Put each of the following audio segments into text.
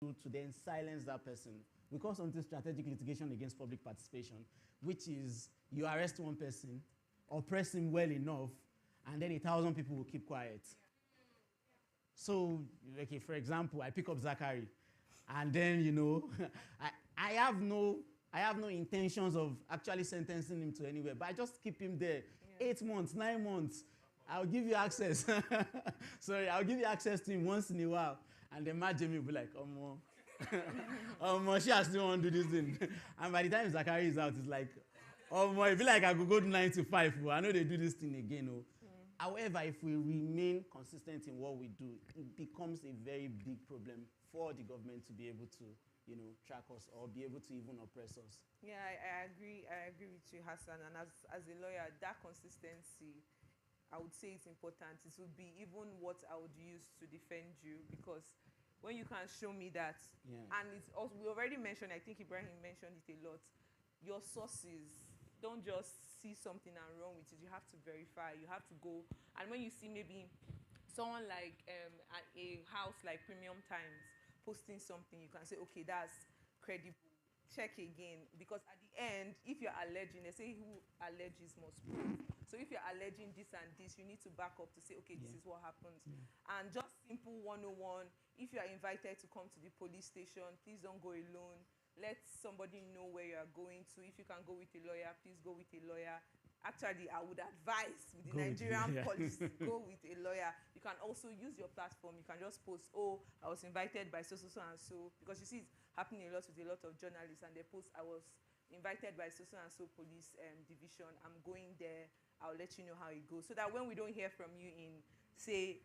to then silence that person. We call something strategic litigation against public participation, which is you arrest one person, oppress him well enough, and then 1,000 people will keep quiet. So, okay, for example, I pick up Zachary, and then, you know, I have no intentions of actually sentencing him to anywhere, but I just keep him there. 8 months, 9 months. I'll give you access. Sorry, I'll give you access to him once in a while. And then Matt Jamie will be like, she has still want to do this thing. And by the time Zachary is out, it's like, it be like I could go to 9 to 5. I know they do this thing again. However, if we remain consistent in what we do, it becomes a very big problem for the government to be able to, you know, track us or be able to even oppress us. Yeah, I agree. I agree with you, Hassan. And as a lawyer, that consistency, I would say it's important. It would be even what I would use to defend you, because when you can show me that, and it's also, we already mentioned, I think Ibrahim mentioned it a lot, your sources. Don't just see something and wrong with it. You have to verify. You have to go. And when you see maybe someone like a house like Premium Times posting something, you can say, okay, that's credible. Check again. Because at the end, if you're alleging, they say who alleges must prove. So if you're alleging this and this, you need to back up to say, okay, this is what happens. And just simple 101, if you are invited to come to the police station, please don't go alone. Let somebody know where you are going to. If you can go with a lawyer, please go with a lawyer. Actually, I would advise with the Nigerian policy, go with a lawyer. You can also use your platform. You can just post, I was invited by so and so, because you see it's happening a lot with a lot of journalists, and they post, I was invited by so and so police division. I'm going there. I'll let you know how it goes. So that when we don't hear from you in, say,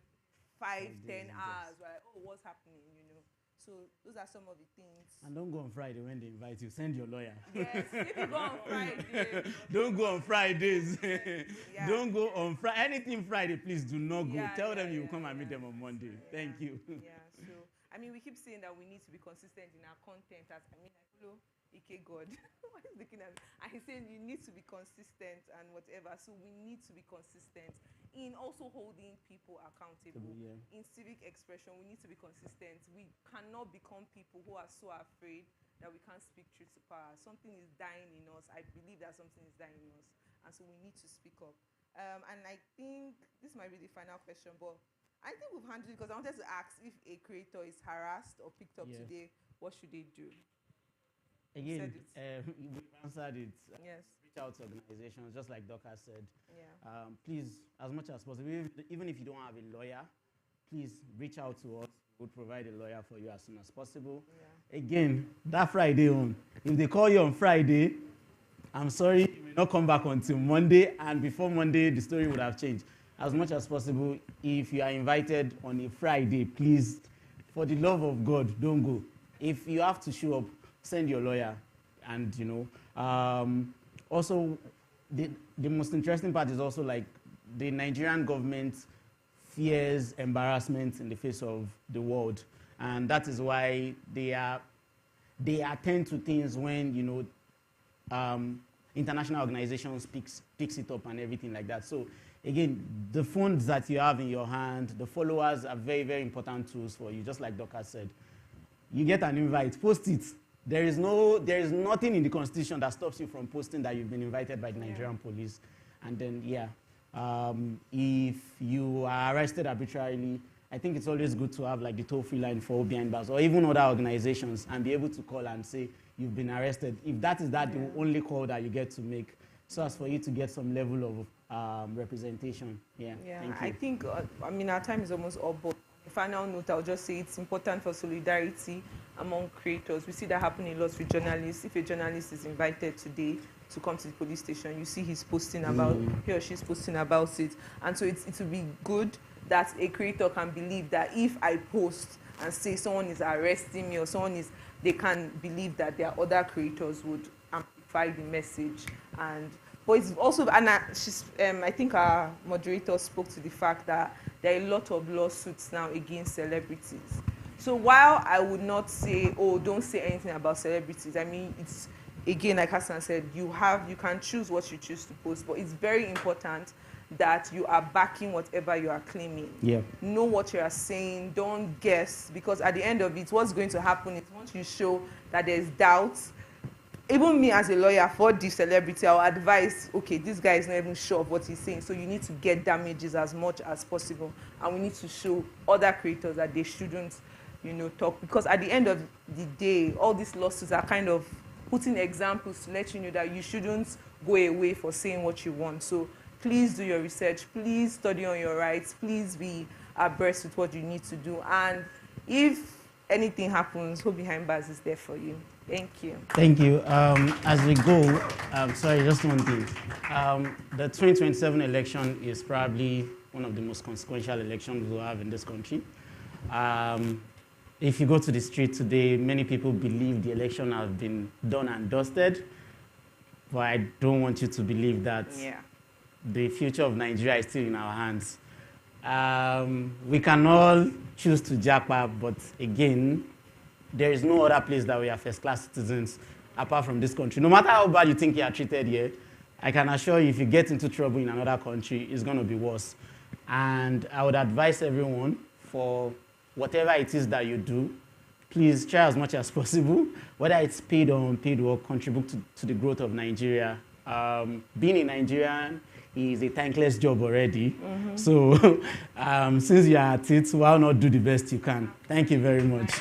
5-10 hours, right? What's happening, you know? So those are some of the things. And don't go on Friday when they invite you. Send your lawyer. Yes, if you go on Friday. Don't go on Fridays. Don't go on Friday. Anything Friday, please do not go. Tell them you will come and meet them on Monday. Thank you. Yeah, so, I mean, we keep saying that we need to be consistent in our content. I follow Ike God. What is looking at me? And he's saying you need to be consistent and whatever. So we need to be consistent in also holding people accountable. In civic expression, we need to be consistent. We cannot become people who are so afraid that we can't speak truth to power. Something is dying in us. I believe that something is dying in us. And so we need to speak up. And I think this might be the final question, but I think we've handled it, because I wanted to ask if a creator is harassed or picked up today, what should they do? Again, we answered it. Yes. Reach out to organizations, just like Doc has said. Yeah. Please, as much as possible, even if you don't have a lawyer, please reach out to us. We'll provide a lawyer for you as soon as possible. Yeah. Again, that Friday on, if they call you on Friday, I'm sorry, you may not come back until Monday, and before Monday, the story would have changed. As much as possible, if you are invited on a Friday, please, for the love of God, don't go. If you have to show up, send your lawyer. And, you know, also, the most interesting part is also, like, the Nigerian government fears embarrassment in the face of the world. And that is why they attend to things when, you know, international organizations picks it up and everything like that. So, again, the phones that you have in your hand, the followers are very, very important tools for you, just like Doc has said. You get an invite, post it. There is nothing in the Constitution that stops you from posting that you've been invited by the Nigerian police. And then, if you are arrested arbitrarily, I think it's always good to have like the toll-free line for behind bars or even other organizations, and be able to call and say you've been arrested. If that is the only call that you get to make, so as for you to get some level of representation. Thank you. I think, I mean, our time is almost up, but final note, I'll just say it's important for solidarity among creators. We see that happening a lot with journalists. If a journalist is invited today to come to the police station, you see he's posting about, he or she's posting about it. And so it will be good that a creator can believe that if I post and say someone is arresting me or they can believe that there are other creators would amplify the message. But it's also, and I think our moderator spoke to the fact that there are a lot of lawsuits now against celebrities. So while I would not say, don't say anything about celebrities, I mean, it's, again, like Hassan said, you can choose what you choose to post, but it's very important that you are backing whatever you are claiming. Yeah. Know what you are saying, don't guess, because at the end of it, what's going to happen is once you show that there's doubt, even me as a lawyer for the celebrity, I'll advise, okay, this guy is not even sure of what he's saying, so you need to get damages as much as possible, and we need to show other creators that they shouldn't, talk, because at the end of the day, all these lawsuits are kind of putting examples to let you know that you shouldn't go away for saying what you want. So please do your research, please study on your rights, please be abreast with what you need to do, and if anything happens, Hope Behind Bars is there for you. Thank you. Thank you. As we go, sorry, just one thing. The 2027 election is probably one of the most consequential elections we'll have in this country. If you go to the street today, many people believe the election has been done and dusted, but I don't want you to believe that the future of Nigeria is still in our hands. We can all choose to japa, but again, there is no other place that we are first-class citizens apart from this country. No matter how bad you think you are treated here, I can assure you if you get into trouble in another country, it's going to be worse. And I would advise everyone, for whatever it is that you do, please try as much as possible, whether it's paid or unpaid work, contribute to the growth of Nigeria. Being a Nigerian is a thankless job already. Mm-hmm. So since you are at it, why not do the best you can? Thank you very much.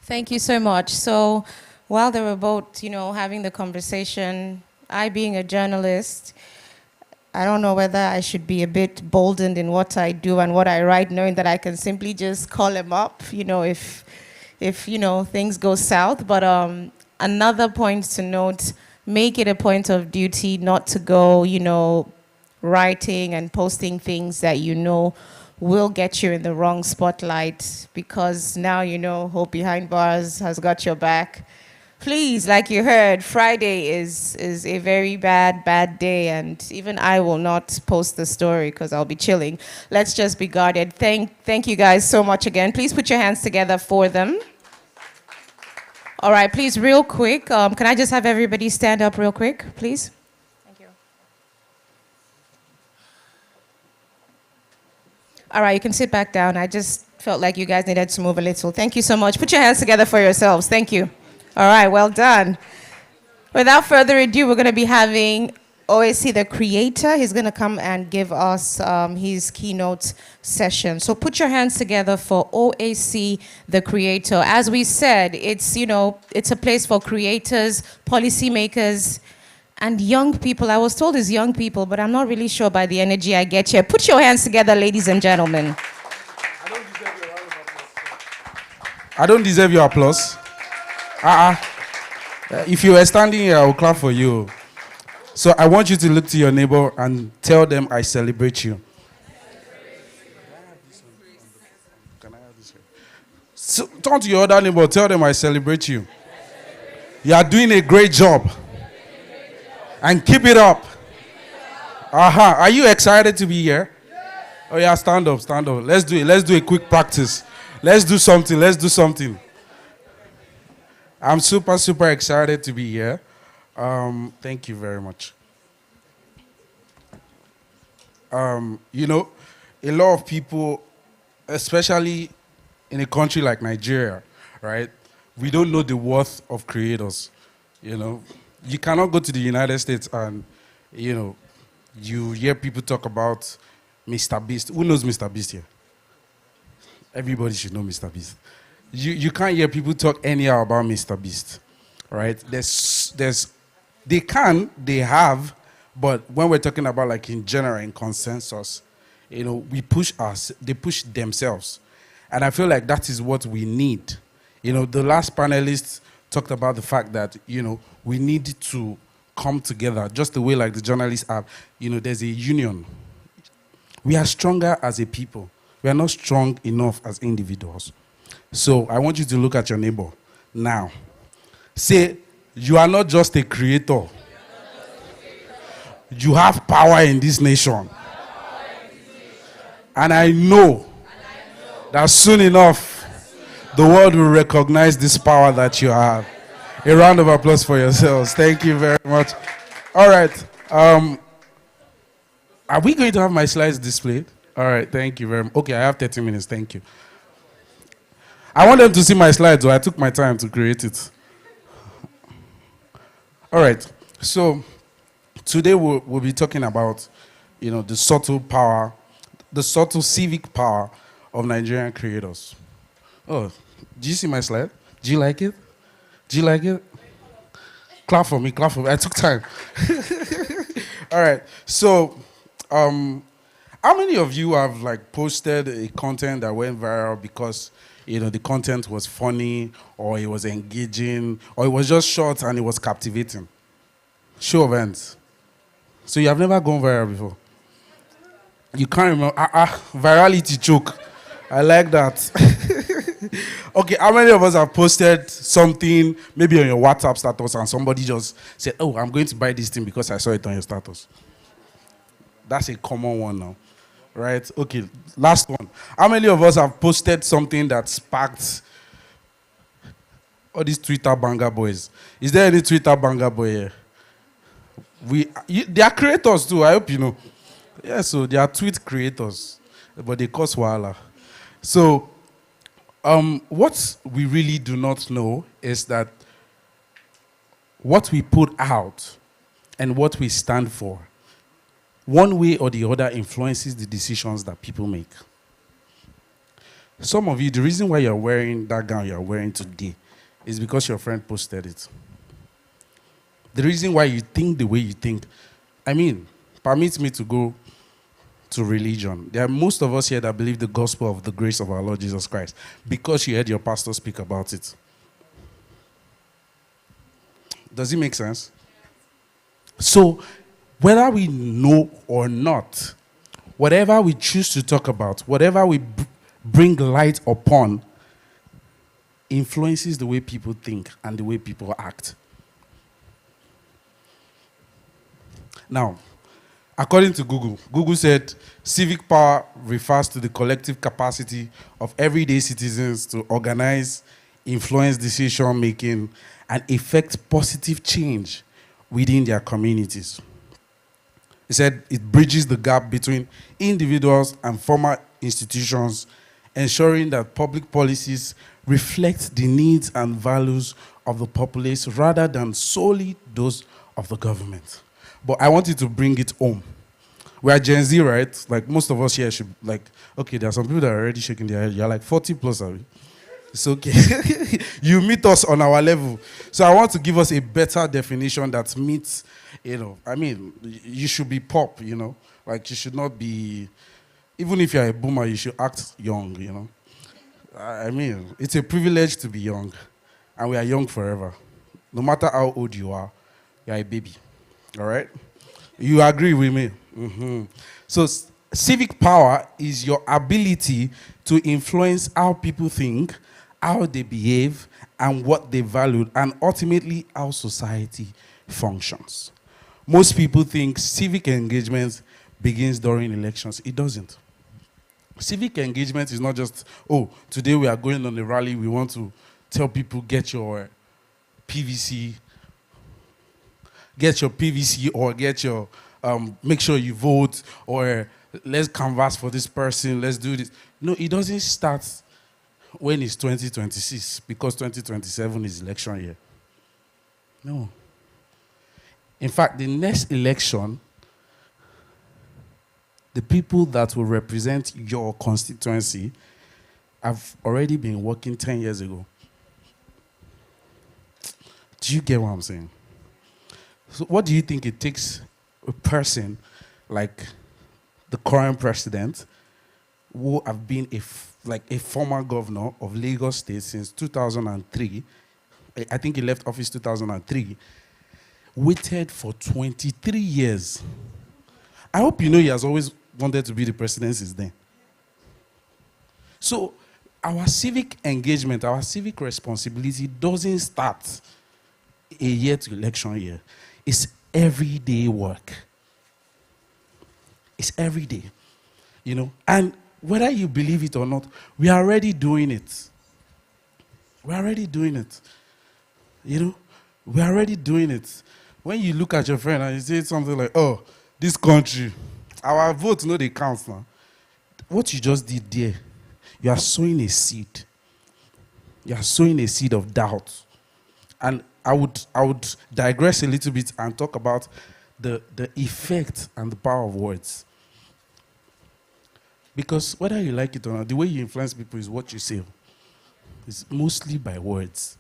Thank you so much. So while they were both, having the conversation, I being a journalist, I don't know whether I should be a bit boldened in what I do and what I write, knowing that I can simply just call him up, if things go south. But another point to note, make it a point of duty not to go, writing and posting things that will get you in the wrong spotlight, because now Hope Behind Bars has got your back. Please, like you heard, Friday is a very bad day, and even I will not post the story because I'll be chilling. Let's just be guarded. Thank you guys so much again. Please put your hands together for them. All right, please, real quick. Can I just have everybody stand up real quick, please? All right, you can sit back down. I just felt like you guys needed to move a little. Thank you so much. Put your hands together for yourselves. Thank you. All right, well done. Without further ado, we're going to be having OAC, the creator. He's going to come and give us his keynote session. So put your hands together for OAC, the creator. As we said, it's a place for creators, policymakers, and young people. I was told it's young people, but I'm not really sure by the energy I get here. Put your hands together, ladies and gentlemen. I don't deserve your applause. If you were standing here, I would clap for you. So I want you to look to your neighbor and tell them I celebrate you. Can I have this? So turn to your other neighbor, tell them I celebrate you. You are doing a great job. And keep it up. Are you excited to be here? Oh yeah, stand up. Let's do it. Let's do a quick practice. Let's do something. I'm super excited to be here. Thank you very much. A lot of people, especially in a country like Nigeria, right? We don't know the worth of creators, You cannot go to the United States and, you hear people talk about Mr. Beast. Who knows Mr. Beast here? Everybody should know Mr. Beast. You can't hear people talk anyhow about Mr. Beast, right? They have, but when we're talking about like in general, in consensus, they push themselves. And I feel like that is what we need. The last panelist talked about the fact that, we need to come together, just the way like the journalists have. There's a union. We are stronger as a people. We are not strong enough as individuals. So I want you to look at your neighbor now. Say, you are not just a creator. You have power in this nation. And I know that soon enough, the world will recognize this power that you have. A round of applause for yourselves. Thank you very much. All right. Are we going to have my slides displayed? All right. Thank you very much. Okay, I have 30 minutes. Thank you. I want them to see my slides, so I took my time to create it. All right. So today we'll be talking about, the subtle power, the subtle civic power of Nigerian creators. Oh, do you see my slide? Do you like it? Do you like it? Clap for me, clap for me. I took time. All right. So, how many of you have posted a content that went viral because the content was funny, or it was engaging, or it was just short and it was captivating? Show of hands. So you have never gone viral before? You can't remember? Virality choke. I like that. Okay, how many of us have posted something, maybe on your WhatsApp status, and somebody just said, oh, I'm going to buy this thing because I saw it on your status? That's a common one now, right? Okay, last one. How many of us have posted something that sparked all these Twitter banger boys? Is there any Twitter banger boy here? They are creators too, I hope you know. Yeah, so they are tweet creators, but they cause wahala. So, what we really do not know is that what we put out and what we stand for, one way or the other, influences the decisions that people make. Some of you, the reason why you're wearing that gown you're wearing today is because your friend posted it. The reason why you think the way you think, permit me to go to religion. There are most of us here that believe the gospel of the grace of our Lord Jesus Christ because you heard your pastor speak about it. Does it make sense? So, whether we know or not, whatever we choose to talk about, whatever we bring light upon, influences the way people think and the way people act. Now, according to Google said civic power refers to the collective capacity of everyday citizens to organize, influence decision-making, and effect positive change within their communities. He said it bridges the gap between individuals and formal institutions, ensuring that public policies reflect the needs and values of the populace rather than solely those of the government. But I want you to bring it home. We are Gen Z, right? Most of us here should, okay, there are some people that are already shaking their head. You're 40 plus, are we? It's okay. You meet us on our level. So I want to give us a better definition that meets, you should be pop, you should not be, even if you're a boomer, you should act young, it's a privilege to be young. And we are young forever. No matter how old you are, you're a baby. All right? You agree with me? Mm-hmm. So civic power is your ability to influence how people think, how they behave, and what they value, and ultimately how society functions. Most people think civic engagement begins during elections. It doesn't. Civic engagement is not just, today we are going on a rally, we want to tell people, get your PVC, or get your, make sure you vote, or let's canvass for this person, let's do this. No, it doesn't start when it's 2026, because 2027 is election year. No. In fact, the next election, the people that will represent your constituency have already been working 10 years ago. Do you get what I'm saying? So what do you think it takes a person like the current president, who have been a former governor of Lagos State since 2003, I think he left office 2003, waited for 23 years. I hope you know he has always wanted to be the president since then. So our civic engagement, our civic responsibility doesn't start a year to election year. It's everyday work. It's every day, you know. And whether you believe it or not, we are already doing it. We're already doing it. You know, we're already doing it. When you look at your friend and you say something like, oh, this country, our votes, no, they count now. What you just did there, you are sowing a seed. You are sowing a seed of doubt. And I would digress a little bit and talk about the effect and the power of words. Because whether you like it or not, the way you influence people is what you say. It's mostly by words.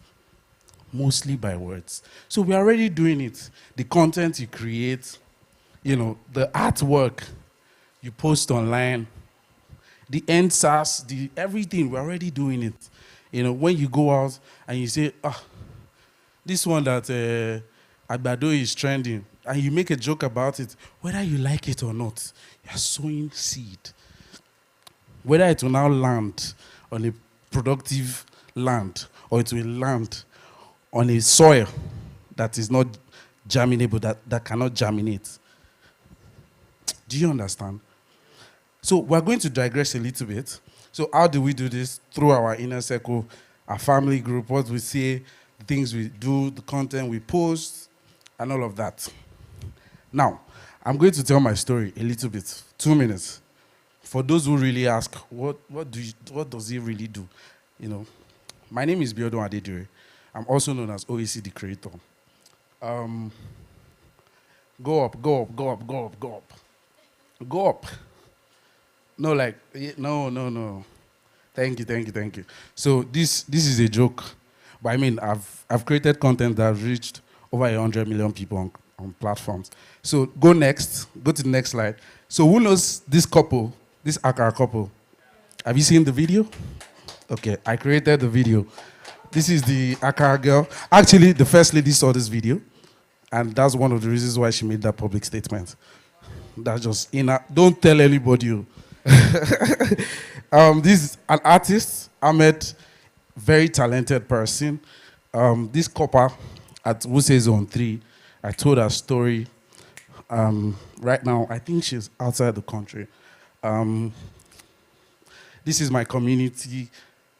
Mostly by words. So we're already doing it. The content you create, you know, the artwork you post online, the NSAS, the everything, we're already doing it. You know, when you go out and you say, this one that Agbado is trending, and you make a joke about it, whether you like it or not, you're sowing seed. Whether it will now land on a productive land or it will land on a soil that is not germinable, that cannot germinate. Do you understand? So we're going to digress a little bit. So how do we do this? Through our inner circle, our family group, what we say, the things we do, the content we post, and all of that. Now, I'm going to tell my story a little bit, 2 minutes. For those who really ask, what does he really do? You know, my name is Biodun Adedire. I'm also known as OAC the Creator. Go up, go up, go up, go up, go up. Go up. No, like, no. Thank you. So this is a joke. But I mean, I've created content that has reached over 100 million people on platforms. So go to the next slide. So who knows this couple, this Accra couple? Have you seen the video? Okay, I created the video. This is the Accra girl. Actually, the first lady saw this video, and that's one of the reasons why she made that public statement. That's just don't tell anybody. This is an artist, Ahmed, very talented person. This couple at Wuse Zone 3, I told her story. Right now, I think she's outside the country. This is my community.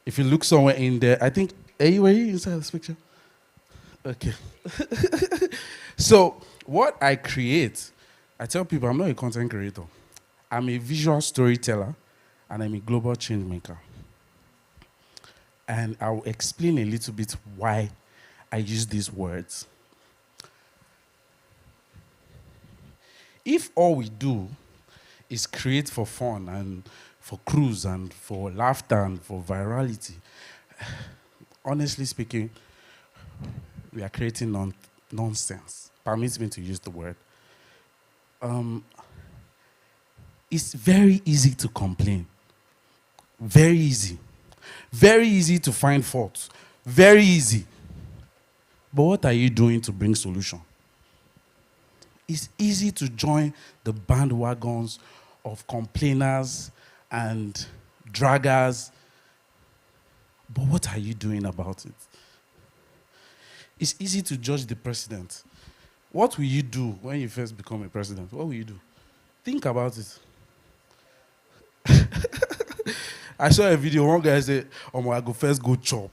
If you look somewhere in there, I think, were you inside this picture? Okay. So what I create, I tell people I'm not a content creator. I'm a visual storyteller, and I'm a global change maker. And I'll explain a little bit why I use these words. If all we do is create for fun and for cruise and for laughter and for virality, honestly speaking, we are creating nonsense. Permit me to use the word. It's very easy to complain. Very easy. Very easy to find faults. Very easy. But what are you doing to bring solution? It's easy to join the bandwagons of complainers and draggers. But what are you doing about it? It's easy to judge the president. What will you do when you first become a president? What will you do? Think about it. I saw a video, one guy said, I go first go chop.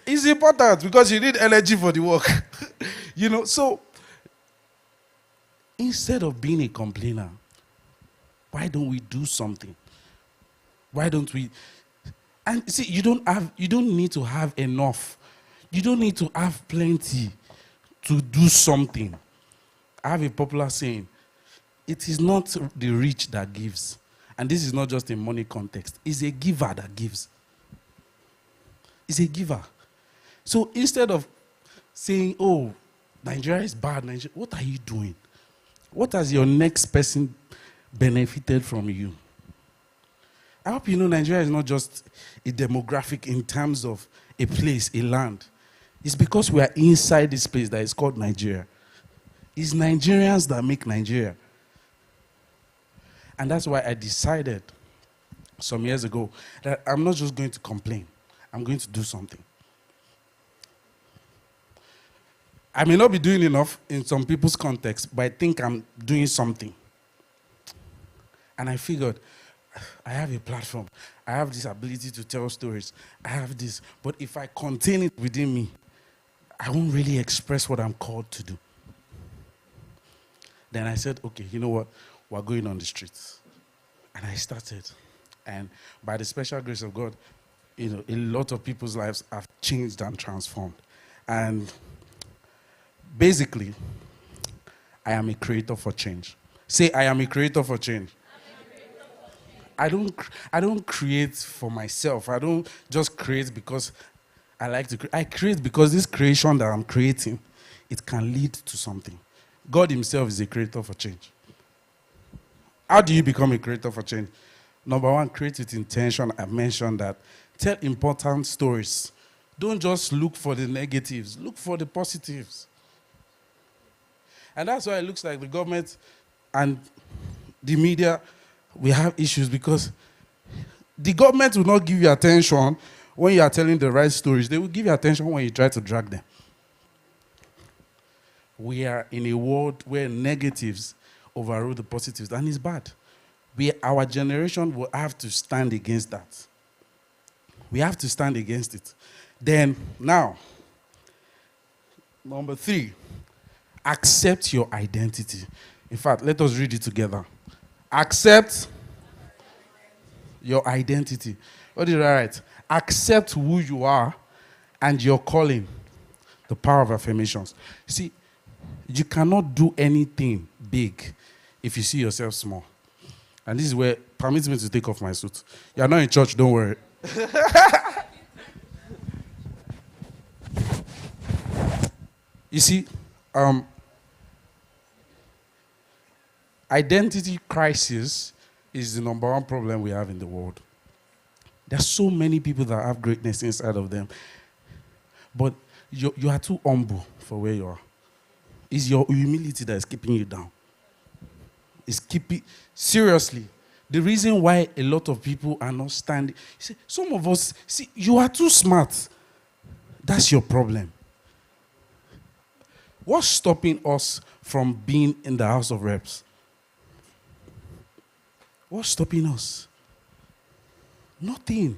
It's important because you need energy for the work. You know, so instead of being a complainer, why don't we do something? Why don't we? And see, you don't need to have enough. You don't need to have plenty to do something. I have a popular saying, it is not the rich that gives. And this is not just in money context. It's a giver that gives. It's a giver. So instead of saying, oh, Nigeria is bad, what are you doing? What has your next person benefited from you? I hope you know Nigeria is not just a demographic in terms of a place, a land. It's because we are inside this place that is called Nigeria. It's Nigerians that make Nigeria. And that's why I decided some years ago that I'm not just going to complain, I'm going to do something. I may not be doing enough in some people's context, but I think I'm doing something. And I figured, I have a platform. I have this ability to tell stories. I have this. But if I contain it within me, I won't really express what I'm called to do. Then I said, okay, you know what? We're going on the streets. And I started. And by the special grace of God, a lot of people's lives have changed and transformed. And basically, I am a creator for change. Say, I am a creator for change. I don't create for myself. I don't just create because I like to create. I create because this creation that I'm creating, it can lead to something. God himself is a creator for change. How do you become a creator for change? Number one, create with intention. I mentioned that. Tell important stories. Don't just look for the negatives. Look for the positives. And that's why it looks like the government and the media, we have issues because the government will not give you attention when you are telling the right stories. They will give you attention when you try to drag them. We are in a world where negatives overrule the positives, and it's bad. Our generation will have to stand against that. We have to stand against it. Then, now, number 3, accept your identity. In fact, let us read it together. Accept your identity. What did I write? Accept who you are and your calling. The power of affirmations. See, you cannot do anything big if you see yourself small. And this is where, permit me to take off my suit. You are not in church, don't worry. You see, identity crisis is the number one problem we have in the world. There are so many people that have greatness inside of them, but you are too humble for where you are. It's your humility that is keeping you down. Seriously, the reason why a lot of people are not standing, some of us, you are too smart. That's your problem. What's stopping us from being in the House of Reps? What's stopping us? Nothing.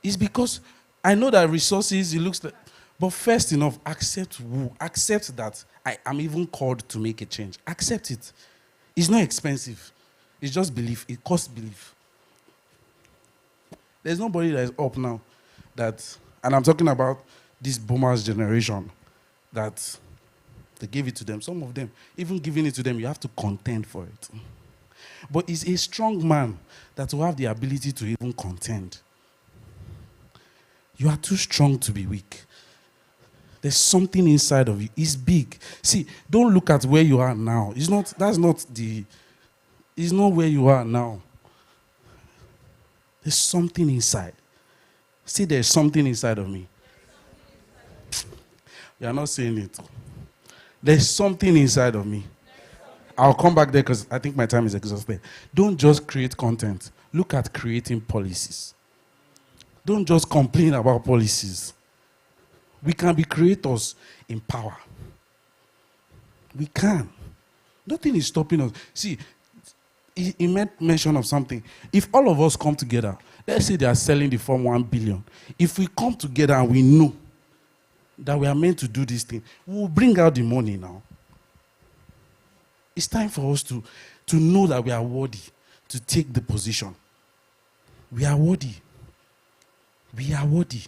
It's because I know that resources, it looks like, but first enough, accept that I am even called to make a change. Accept it. It's not expensive. It's just belief. It costs belief. There's nobody that is up now and I'm talking about this boomers generation, that they gave it to them. Some of them, even giving it to them, you have to contend for it. But it's a strong man that will have the ability to even contend. You are too strong to be weak. There's something inside of you. It's big. See, don't look at where you are now. It's not where you are now. There's something inside. See, there's something inside of me. You are not saying it. There's something inside of me. I'll come back there because I think my time is exhausted. Don't just create content. Look at creating policies. Don't just complain about policies. We can be creators in power. We can. Nothing is stopping us. See, he made mention of something. If all of us come together, let's say they are selling the firm 1 billion. If we come together and we know that we are meant to do this thing, we will bring out the money now. It's time for us to know that we are worthy to take the position. We are worthy. We are worthy.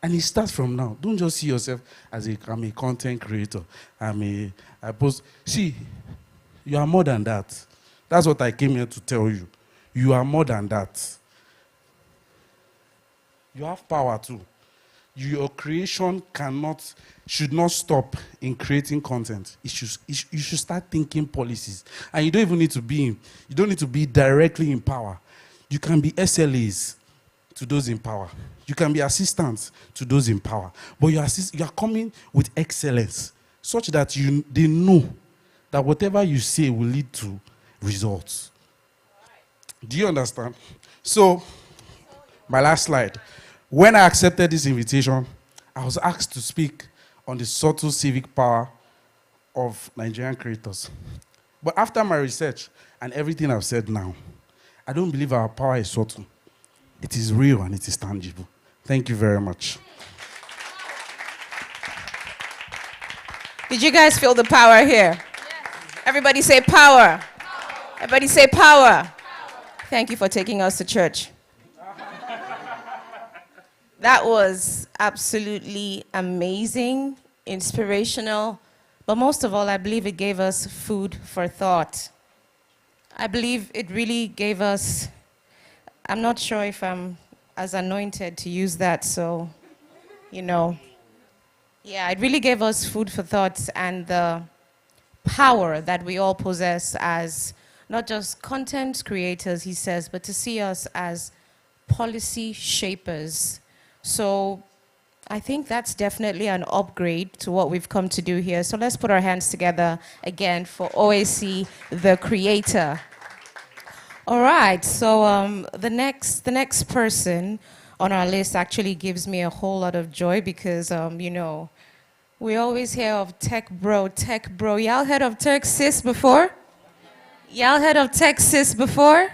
And it starts from now. Don't just see yourself as I'm a content creator. I post. See, you are more than that. That's what I came here to tell you. You are more than that. You have power too. Your creation should not stop in creating content. You should start thinking policies. And you don't need to be directly in power. You can be SLAs to those in power. You can be assistants to those in power. But you are coming with excellence, such that they know that whatever you say will lead to results. Do you understand? So, my last slide. When I accepted this invitation, I was asked to speak on the subtle civic power of Nigerian creators. But after my research and everything I've said now, I don't believe our power is subtle. It is real and it is tangible. Thank you very much. Did you guys feel the power here? Yes. Everybody say power. Everybody say power. Thank you for taking us to church. That was absolutely amazing, inspirational, but most of all, I believe it gave us food for thought. I believe it really gave us, I'm not sure if I'm as anointed to use that, so, yeah, it really gave us food for thought and the power that we all possess as not just content creators, he says, but to see us as policy shapers. So I think that's definitely an upgrade to what we've come to do here. So let's put our hands together again for OAC, the creator. All right, so the next person on our list actually gives me a whole lot of joy because, we always hear of tech bro. Y'all heard of Tech Sis before? Y'all heard of Tech Sis before?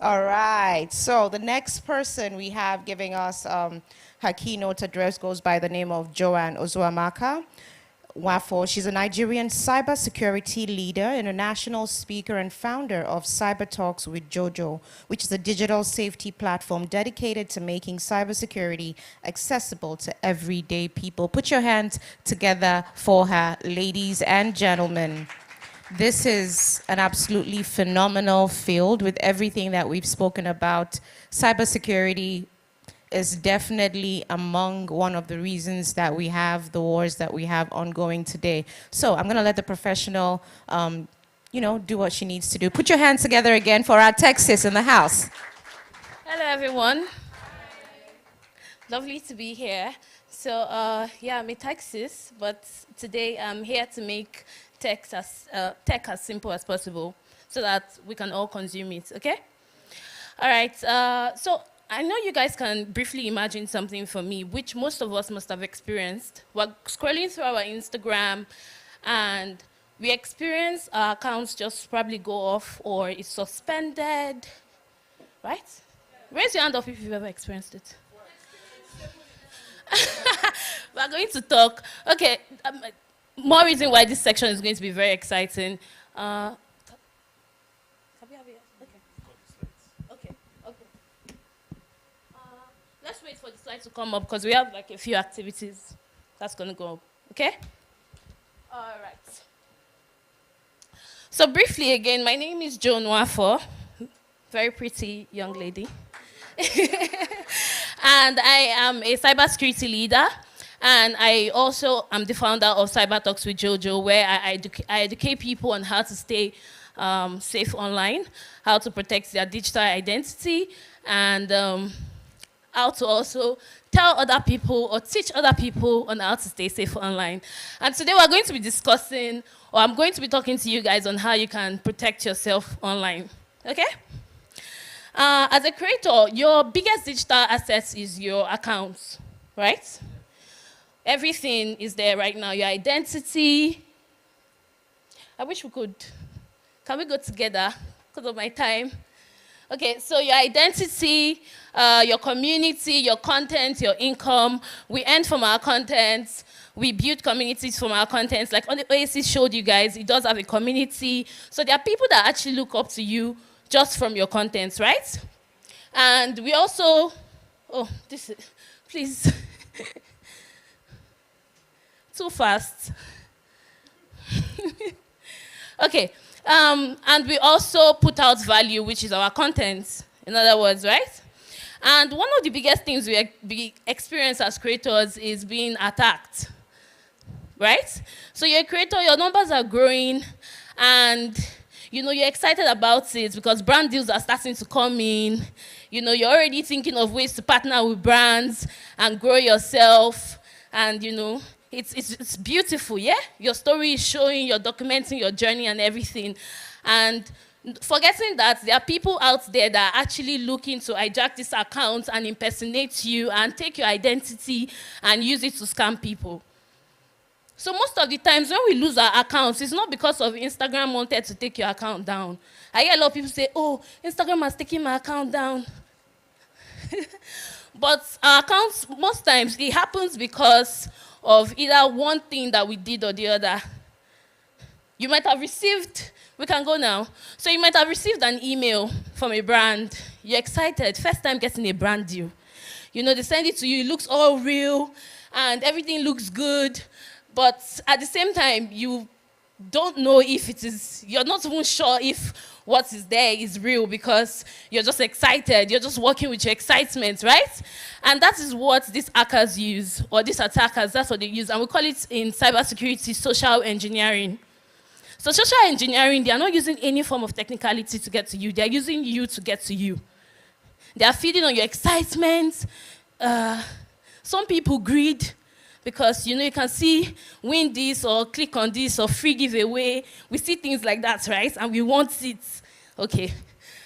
All right, so the next person we have giving us her keynote address goes by the name of Joanne Ozuamaka Wafo. She's a Nigerian cybersecurity leader, international speaker, and founder of Cyber Talks with Jojo, which is a digital safety platform dedicated to making cybersecurity accessible to everyday people. Put your hands together for her, ladies and gentlemen. This is an absolutely phenomenal field with everything that we've spoken about. Cybersecurity is definitely among one of the reasons that we have the wars that we have ongoing today. So I'm going to let the professional, do what she needs to do. Put your hands together again for our Tech Sis in the house. Hello, everyone. Lovely to be here. So, I'm a Tech Sis, but today I'm here to make tech as simple as possible so that we can all consume it, okay? All right, so I know you guys can briefly imagine something for me, which most of us must have experienced. We're scrolling through our Instagram, and we experience our accounts just probably go off or it's suspended, right? Raise your hand up if you've ever experienced it. We're going to talk. Okay, more reason why this section is going to be very exciting. Let's wait for the slides to come up because we have like a few activities that's going to go up. Okay? All right. So briefly again, my name is Joan Wafo, very pretty young lady. And I am a cybersecurity leader. And I also am the founder of Cyber Talks with Jojo, where I educate people on how to stay safe online, how to protect their digital identity, and how to also tell other people or teach other people on how to stay safe online. And today we're going to be discussing, or I'm going to be talking to you guys on how you can protect yourself online, okay? As a creator, your biggest digital asset is your accounts, right? Everything is there right now, your identity. I wish we could. Can we go together because of my time? Okay, so your identity, your community, your content, your income. We earn from our content. We build communities from our content. Like OAC showed you guys, it does have a community. So there are people that actually look up to you just from your content, right? And we also, please. Too fast. Okay. And we also put out value, which is our content, in other words, right? And one of the biggest things we experience as creators is being attacked, right? So you're a creator, your numbers are growing, and you're excited about it because brand deals are starting to come in. You're already thinking of ways to partner with brands and grow yourself, and it's beautiful, yeah? Your story is showing, you're documenting your journey and everything. And Forgetting that there are people out there that are actually looking to hijack this account and impersonate you and take your identity and use it to scam people. So most of the times when we lose our accounts, it's not because of Instagram wanted to take your account down. I hear a lot of people say, oh, Instagram has taken my account down. But our accounts, most times, it happens because of either one thing that we did or the other. You might have received, we can go now. So you might have received an email from a brand. You're excited, first time getting a brand deal. You know, they send it to you, it looks all real, and everything looks good. But at the same time, you don't know if it is, you're not even sure if what is there is real because you're just excited. You're just working with your excitement, right? And that is what these hackers use, or these attackers, that's what they use. And we call it in cybersecurity social engineering. So social engineering, they are not using any form of technicality to get to you. They are using you to get to you. They are feeding on your excitement. Some people greed. Because, you know, you can see win this or click on this or free giveaway. We see things like that, right? And we want it. Okay.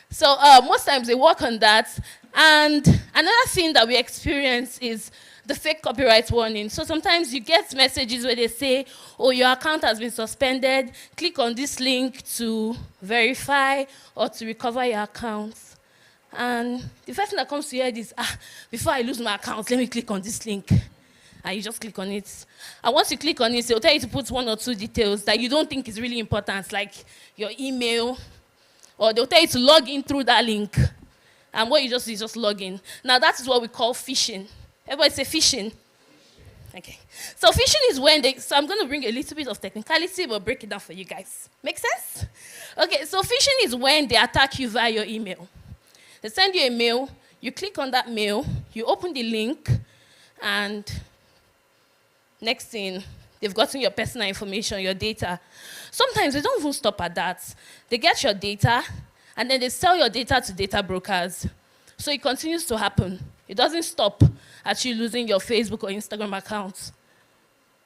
So most times they work on that. And another thing that we experience is the fake copyright warning. So sometimes you get messages where they say, oh, your account has been suspended. Click on this link to verify or to recover your account. And the first thing that comes to your head is, before I lose my account, let me click on this link. And you just click on it. And once you click on it, they'll tell you to put 1 or 2 details that you don't think is really important, like your email, or they'll tell you to log in through that link. And what you just do is just log in. Now, that is what we call phishing. Everybody say phishing. Okay. So phishing is when so I'm going to bring a little bit of technicality, but break it down for you guys. Make sense? Okay, so phishing is when they attack you via your email. They send you a mail, you click on that mail, you open the link, and next thing, they've gotten your personal information, your data. Sometimes they don't even stop at that. They get your data, and then they sell your data to data brokers. So it continues to happen. It doesn't stop at you losing your Facebook or Instagram accounts.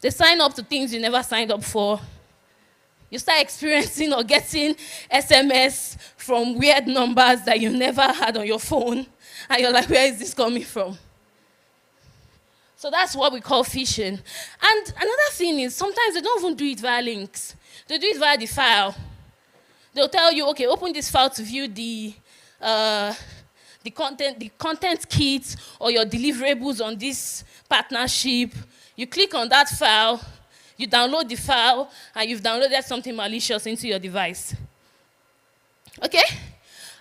They sign up to things you never signed up for. You start experiencing or getting SMS from weird numbers that you never had on your phone. And you're like, where is this coming from? So that's what we call phishing. And another thing is sometimes they don't even do it via links. They do it via the file. They'll tell you, okay, open this file to view the content kit or your deliverables on this partnership. You click on that file, you download the file, and you've downloaded something malicious into your device. Okay?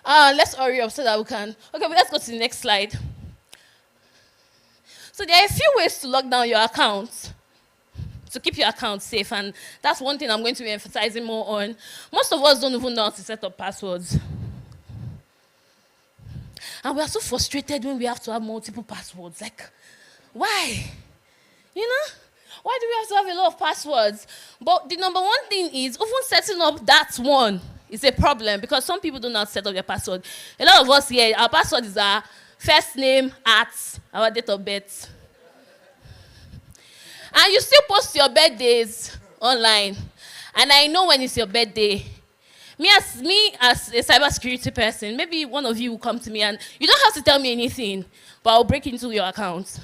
Let's hurry up so that we can. Okay, but let's go to the next slide. So there are a few ways to lock down your account, to keep your account safe, and that's one thing I'm going to be emphasizing more on. Most of us don't even know how to set up passwords. And we are so frustrated when we have to have multiple passwords. Like, why? You know? Why do we have to have a lot of passwords? But the number one thing is, even setting up that one is a problem because some people do not set up their password. A lot of us here, our password is our first name at our date of birth. And you still post your birthdays online. And I know when it's your birthday. Me as a cybersecurity person, maybe one of you will come to me and you don't have to tell me anything, but I'll break into your account.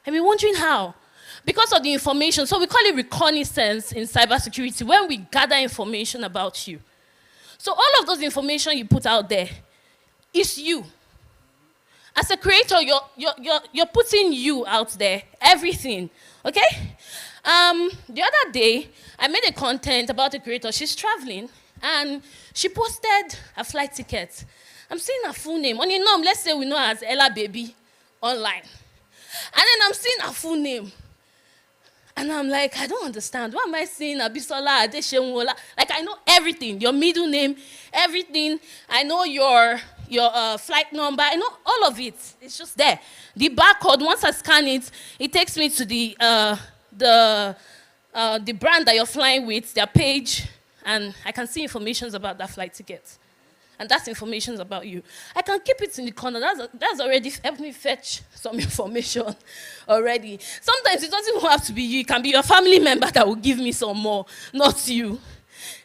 And you're wondering how. Because of the information. So we call it reconnaissance in cybersecurity, when we gather information about you. So all of those information you put out there is you. As a creator, you're putting you out there, everything, okay? The other day, I made a content about a creator. She's traveling, and she posted a flight ticket. I'm seeing her full name. On a norm, let's say we know her as Ella Baby online. And then I'm seeing her full name. And I'm like, I don't understand. Why am I seeing Abisola Adeshewola? Like, I know everything, your middle name, everything. I know your flight number. I know all of it. It's just there. The barcode, once I scan it, it takes me to the brand that you're flying with, their page, and I can see information about that flight ticket. And that's information about you. I can keep it in the corner. That's already helped me fetch some information already. Sometimes it doesn't even have to be you. It can be your family member that will give me some more, not you.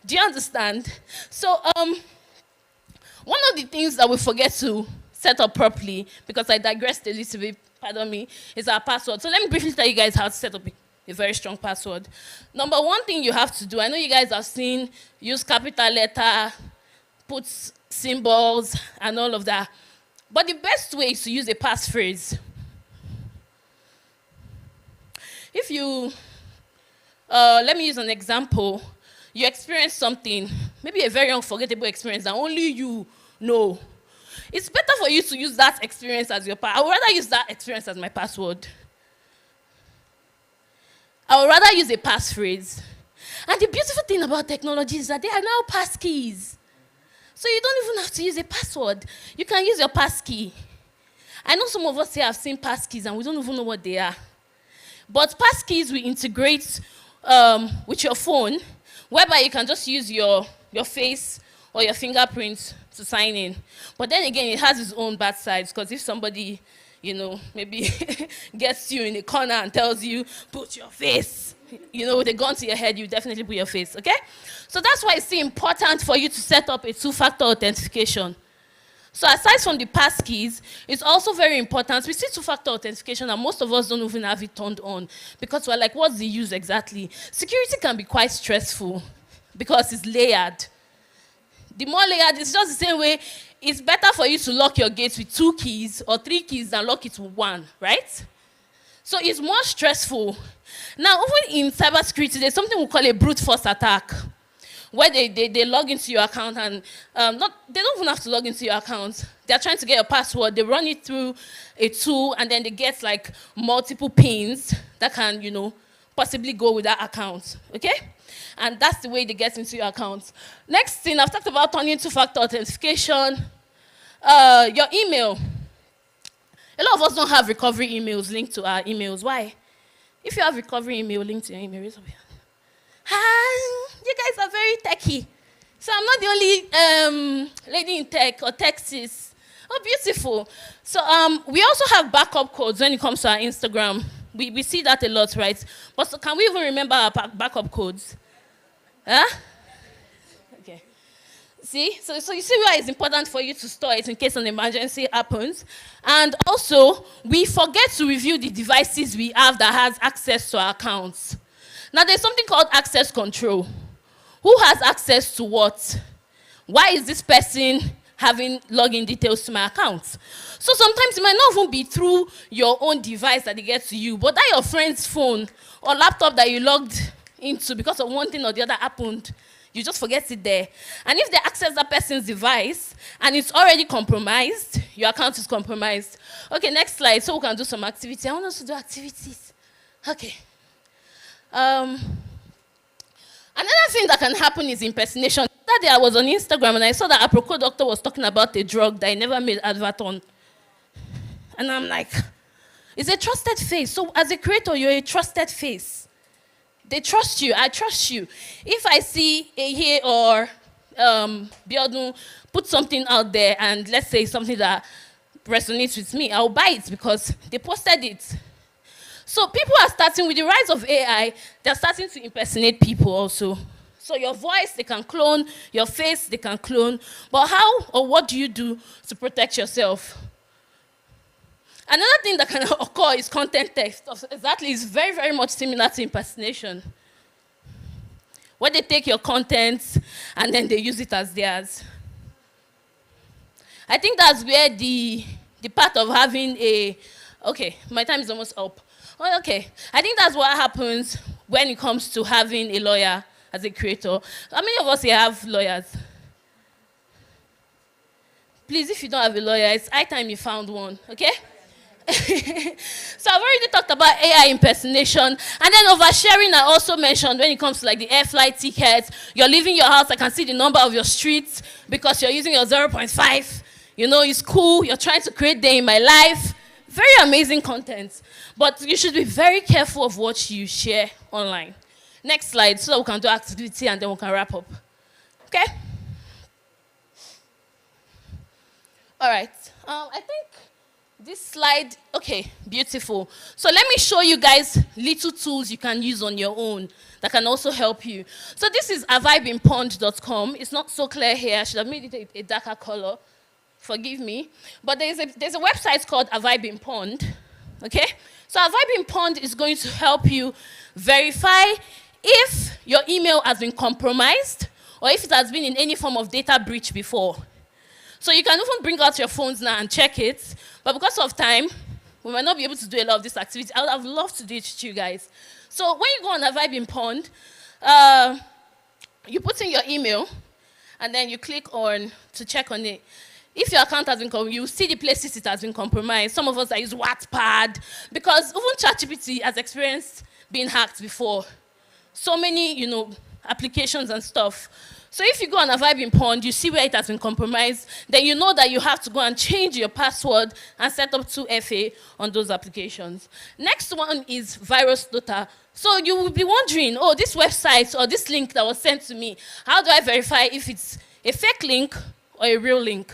Do you understand? So One of the things that we forget to set up properly, because I digressed a little bit, pardon me, is our password. So let me briefly tell you guys how to set up a very strong password. Number one thing you have to do, I know you guys have seen use capital letter, put symbols, and all of that. But the best way is to use a passphrase. If you, let me use an example. You experience something, maybe a very unforgettable experience that only you know. It's better for you to use that experience as your password. I would rather use that experience as my password. I would rather use a passphrase. And the beautiful thing about technology is that they are now passkeys. So you don't even have to use a password. You can use your passkey. I know some of us here have seen passkeys and we don't even know what they are. But passkeys will integrate with your phone, whereby you can just use your face or your fingerprints to sign in. But then again, it has its own bad sides, because if somebody, maybe gets you in a corner and tells you, put your face, with a gun to your head, you definitely put your face, okay? So that's why it's so important for you to set up a two-factor authentication. So aside from the passkeys, it's also very important. We see two-factor authentication, and most of us don't even have it turned on, because we're like, what's the use exactly? Security can be quite stressful because it's layered. The more layered, it's just the same way. It's better for you to lock your gates with 2 keys or 3 keys than lock it with 1, right? So it's more stressful. Now, even in cybersecurity, there's something we call a brute force attack, where they log into your account and they don't even have to log into your account. They're trying to get your password. They run it through a tool, and then they get like multiple pins that can, possibly go with that account, okay? And that's the way they get into your account. Next thing, I've talked about turning two-factor authentication. Your email. A lot of us don't have recovery emails linked to our emails. Why? If you have recovery email linked to your email, raise up your hand. Hi, you guys are very techy. So I'm not the only lady in tech or Texas. Oh, beautiful. So we also have backup codes when it comes to our Instagram. We see that a lot, right? But so can we even remember our backup codes? Huh? Okay. See? So you see why it's important for you to store it in case an emergency happens. And also, we forget to review the devices we have that has access to our accounts. Now, there's something called access control. Who has access to what? Why is this person having login details to my account? So sometimes it might not even be through your own device that it gets to you, but that your friend's phone or laptop that you logged into because of one thing or the other happened, you just forget it there. And if they access that person's device and it's already compromised, your account is compromised. Okay, next slide, so we can do some activity. I want us to do activities. Okay. Another thing that can happen is impersonation. That day I was on Instagram and I saw that Aproko doctor was talking about a drug that I never made advert on. And I'm like, it's a trusted face. So as a creator, you're a trusted face. They trust you. I trust you. If I see Ehe or Biodun put something out there and let's say something that resonates with me, I'll buy it because they posted it. So people are starting, with the rise of AI, they're starting to impersonate people also. So your voice, they can clone. Your face, they can clone. But how or what do you do to protect yourself? Another thing that can occur is content theft. Exactly, it's very, very much similar to impersonation, where they take your content and then they use it as theirs. I think that's where the part of having a... Okay, my time is almost up. Oh, okay, I think that's what happens when it comes to having a lawyer as a creator. How many of us here have lawyers? Please, if you don't have a lawyer, it's high time you found one, okay? So I've already talked about AI impersonation, and then oversharing I also mentioned when it comes to like the air flight tickets. You're leaving your house, I can see the number of your streets because you're using your 0.5. It's cool, you're trying to create day in my life. Very amazing content, but you should be very careful of what you share online. Next slide, so that we can do activity and then we can wrap up. Okay? All right. I think This slide, okay, beautiful. So let me show you guys little tools you can use on your own that can also help you. So this is avibeinpond.com. It's not so clear here. I should have made it a darker color. Forgive me. But there's a website called Avibeinpond, okay? So Avibeinpond is going to help you verify if your email has been compromised or if it has been in any form of data breach before. So you can even bring out your phones now and check it. But because of time, we might not be able to do a lot of this activity. I would have loved to do it with you guys. So when you go on Avibeinpond, you put in your email, and then you click on to check on it. If your account has been compromised, you see the places it has been compromised. Some of us that use Wattpad, because even ChatGPT has experienced being hacked before. So many, applications and stuff. So if you go on Avibeinpond, you see where it has been compromised, then you know that you have to go and change your password and set up 2FA on those applications. Next one is VirusDota. So you will be wondering, oh, this website or this link that was sent to me, how do I verify if it's a fake link or a real link?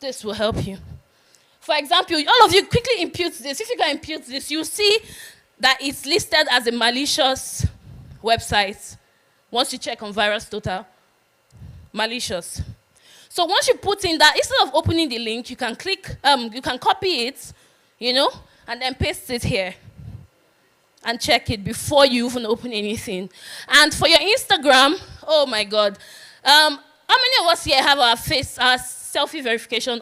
This will help you. For example, all of you quickly impute this. If you can impute this, you'll see that it's listed as a malicious website. Once you check on VirusDota, malicious. So once you put in that, instead of opening the link, you can you can copy it, and then paste it here and check it before you even open anything. And for your Instagram, oh my God, how many of us here have our selfie verification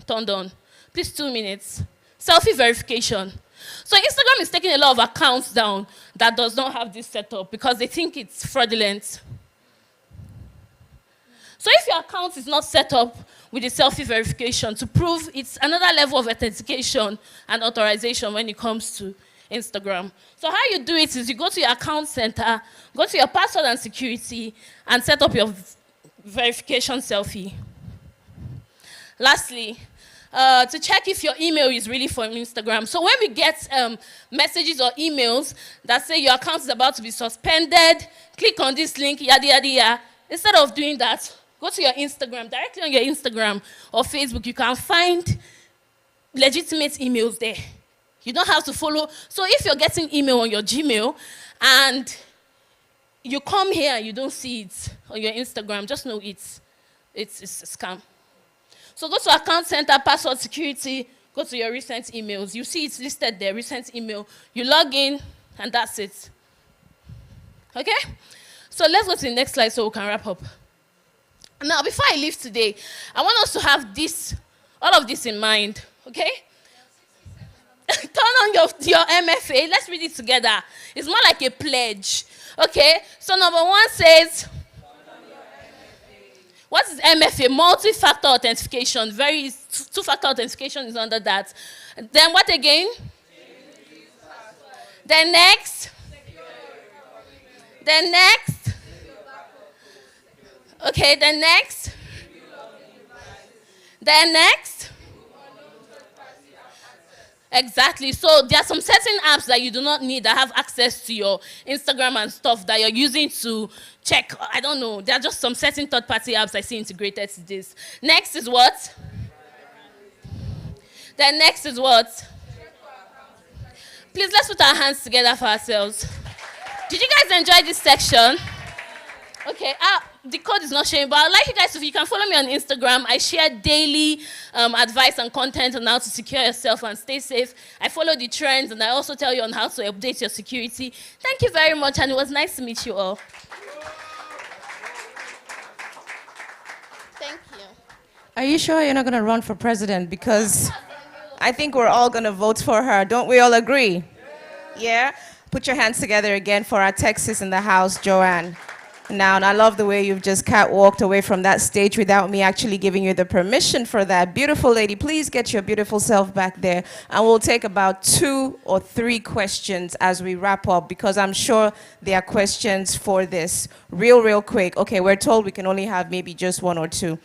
turned on? Please, 2 minutes. Selfie verification. So Instagram is taking a lot of accounts down that does not have this setup because they think it's fraudulent. So if your account is not set up with the selfie verification to prove it's another level of authentication and authorization when it comes to Instagram. So how you do it is you go to your account center, go to your password and security, and set up your verification selfie. Lastly, to check if your email is really from Instagram. So when we get messages or emails that say your account is about to be suspended, click on this link, yada, yada, yada. Instead of doing that, go to your Instagram. Directly on your Instagram or Facebook, you can find legitimate emails there. You don't have to follow. So if you're getting email on your Gmail and you come here and you don't see it on your Instagram, just know it's a scam. So go to Account Center, Password Security, go to your recent emails. You see it's listed there, recent email. You log in, and that's it. Okay? So let's go to the next slide so we can wrap up. Now, before I leave today, I want us to have all of this in mind, okay? Turn on your MFA. Let's read it together. It's more like a pledge, okay? So number 1 says, what is MFA? Multi-factor authentication. Two-factor authentication is under that. Then what again? Then next. Then next. Okay, then next. Then next. Exactly. So there are some certain apps that you do not need that have access to your Instagram and stuff that you're using to check. I don't know. There are just some certain third-party apps I see integrated to this. Next is what? Then next is what? Please, let's put our hands together for ourselves. Did you guys enjoy this section? Okay, the code is not showing, but I'd like you guys, if you can follow me on Instagram, I share daily advice and content on how to secure yourself and stay safe. I follow the trends, and I also tell you on how to update your security. Thank you very much, and it was nice to meet you all. Thank you. Are you sure you're not going to run for president? Because I think we're all going to vote for her. Don't we all agree? Yeah? Put your hands together again for our Texas in the house, Joanne. Now, and I love the way you've just catwalked away from that stage without me actually giving you the permission for that. Beautiful lady, please get your beautiful self back there. And we'll take about 2 or 3 questions as we wrap up, because I'm sure there are questions for this. Real quick. Okay, we're told we can only have maybe just 1 or 2.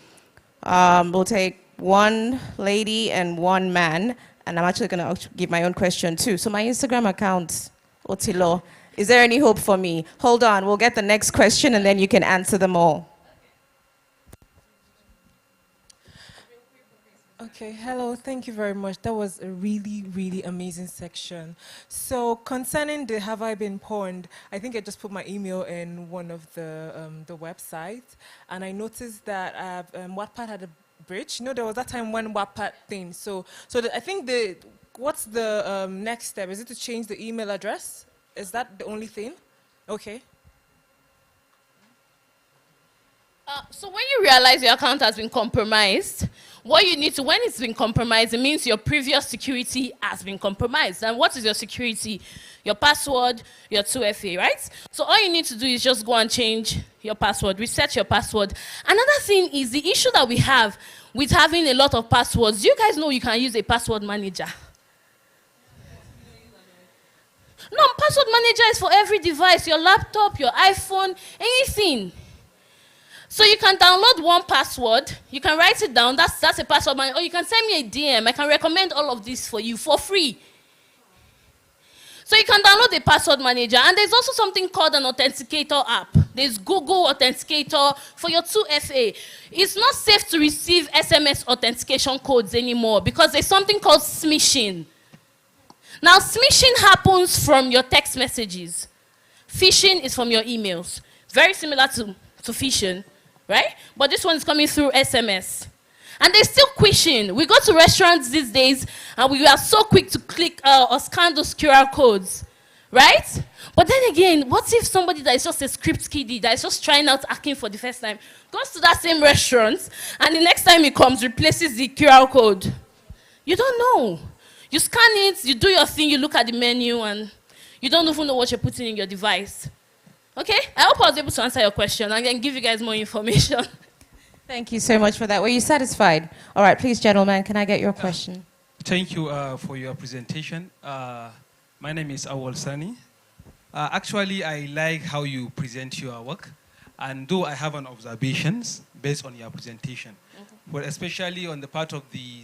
We'll take 1 lady and 1 man. And I'm actually going to give my own question too. So my Instagram account, Otilo. Is there any hope for me? Hold on, we'll get the next question and then you can answer them all. Okay, hello, thank you very much. That was a really, really amazing section. So concerning the have I been pawned, I think I just put my email in one of the websites, and I noticed that Wattpad had a bridge. You know, there was that time when Wattpad thing. I think what's the next step? Is it to change the email address? Is that the only thing? Okay. So when you realize your account has been compromised, what you need to, when it's been compromised, it means your previous security has been compromised. And what is your security? Your password, your 2FA, right? So all you need to do is just go and change your password, reset your password. Another thing is the issue that we have with having a lot of passwords. Do you guys know you can use a password manager? No, password manager is for every device, your laptop, your iPhone, anything. So you can download one password, you can write it down, that's a password manager, or you can send me a DM, I can recommend all of this for you for free. So you can download a password manager, and there's also something called an authenticator app. There's Google Authenticator for your 2FA. It's not safe to receive SMS authentication codes anymore because there's something called smishing. Now, smishing happens from your text messages. Phishing is from your emails. Very similar to phishing, right? But this one is coming through SMS. And they're still quishing. We go to restaurants these days, and we are so quick to click or scan those QR codes, right? But then again, what if somebody that is just a script kiddie, that is just trying out hacking for the first time, goes to that same restaurant, and the next time he comes, replaces the QR code? You don't know. You scan it, you do your thing, you look at the menu, and you don't even know what you're putting in your device. Okay? I hope I was able to answer your question and then give you guys more information. Thank you so much for that. Were you satisfied? All right, please, gentlemen, can I get your question? Thank you for your presentation. My name is Awal Sani. Actually, I like how you present your work, and though I have an observations based on your presentation, but especially on the part of the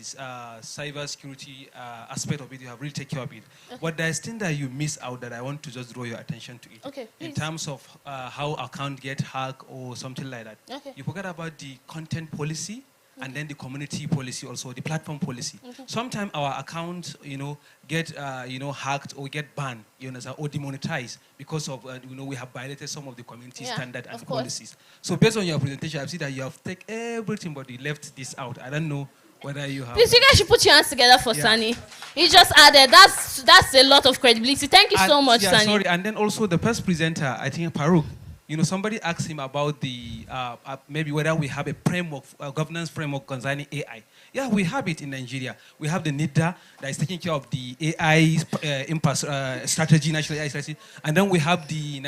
cyber security aspect of it, you have really taken care of it. Okay. But there's thing that you miss out that I want to just draw your attention to it. Okay, in please. terms of how account get hacked or something like that. Okay. You forget about the content policy, and then the community policy also, the platform policy. Sometimes our accounts, get, hacked or get banned, or demonetized because of, we have violated some of the community standard and policies. So based on your presentation, I've seen that you have taken everything, but you left this out. I don't know whether you have... Please, you guys should put your hands together for Sani. He just added, that's a lot of credibility. Thank you so much, Sani. Sorry, and then also the first presenter, I think Farouk, somebody asked him about the, maybe whether we have a framework, governance framework concerning AI. Yeah, we have it in Nigeria. We have the NIDA that is taking care of the AI strategy, national AI strategy. And then we have the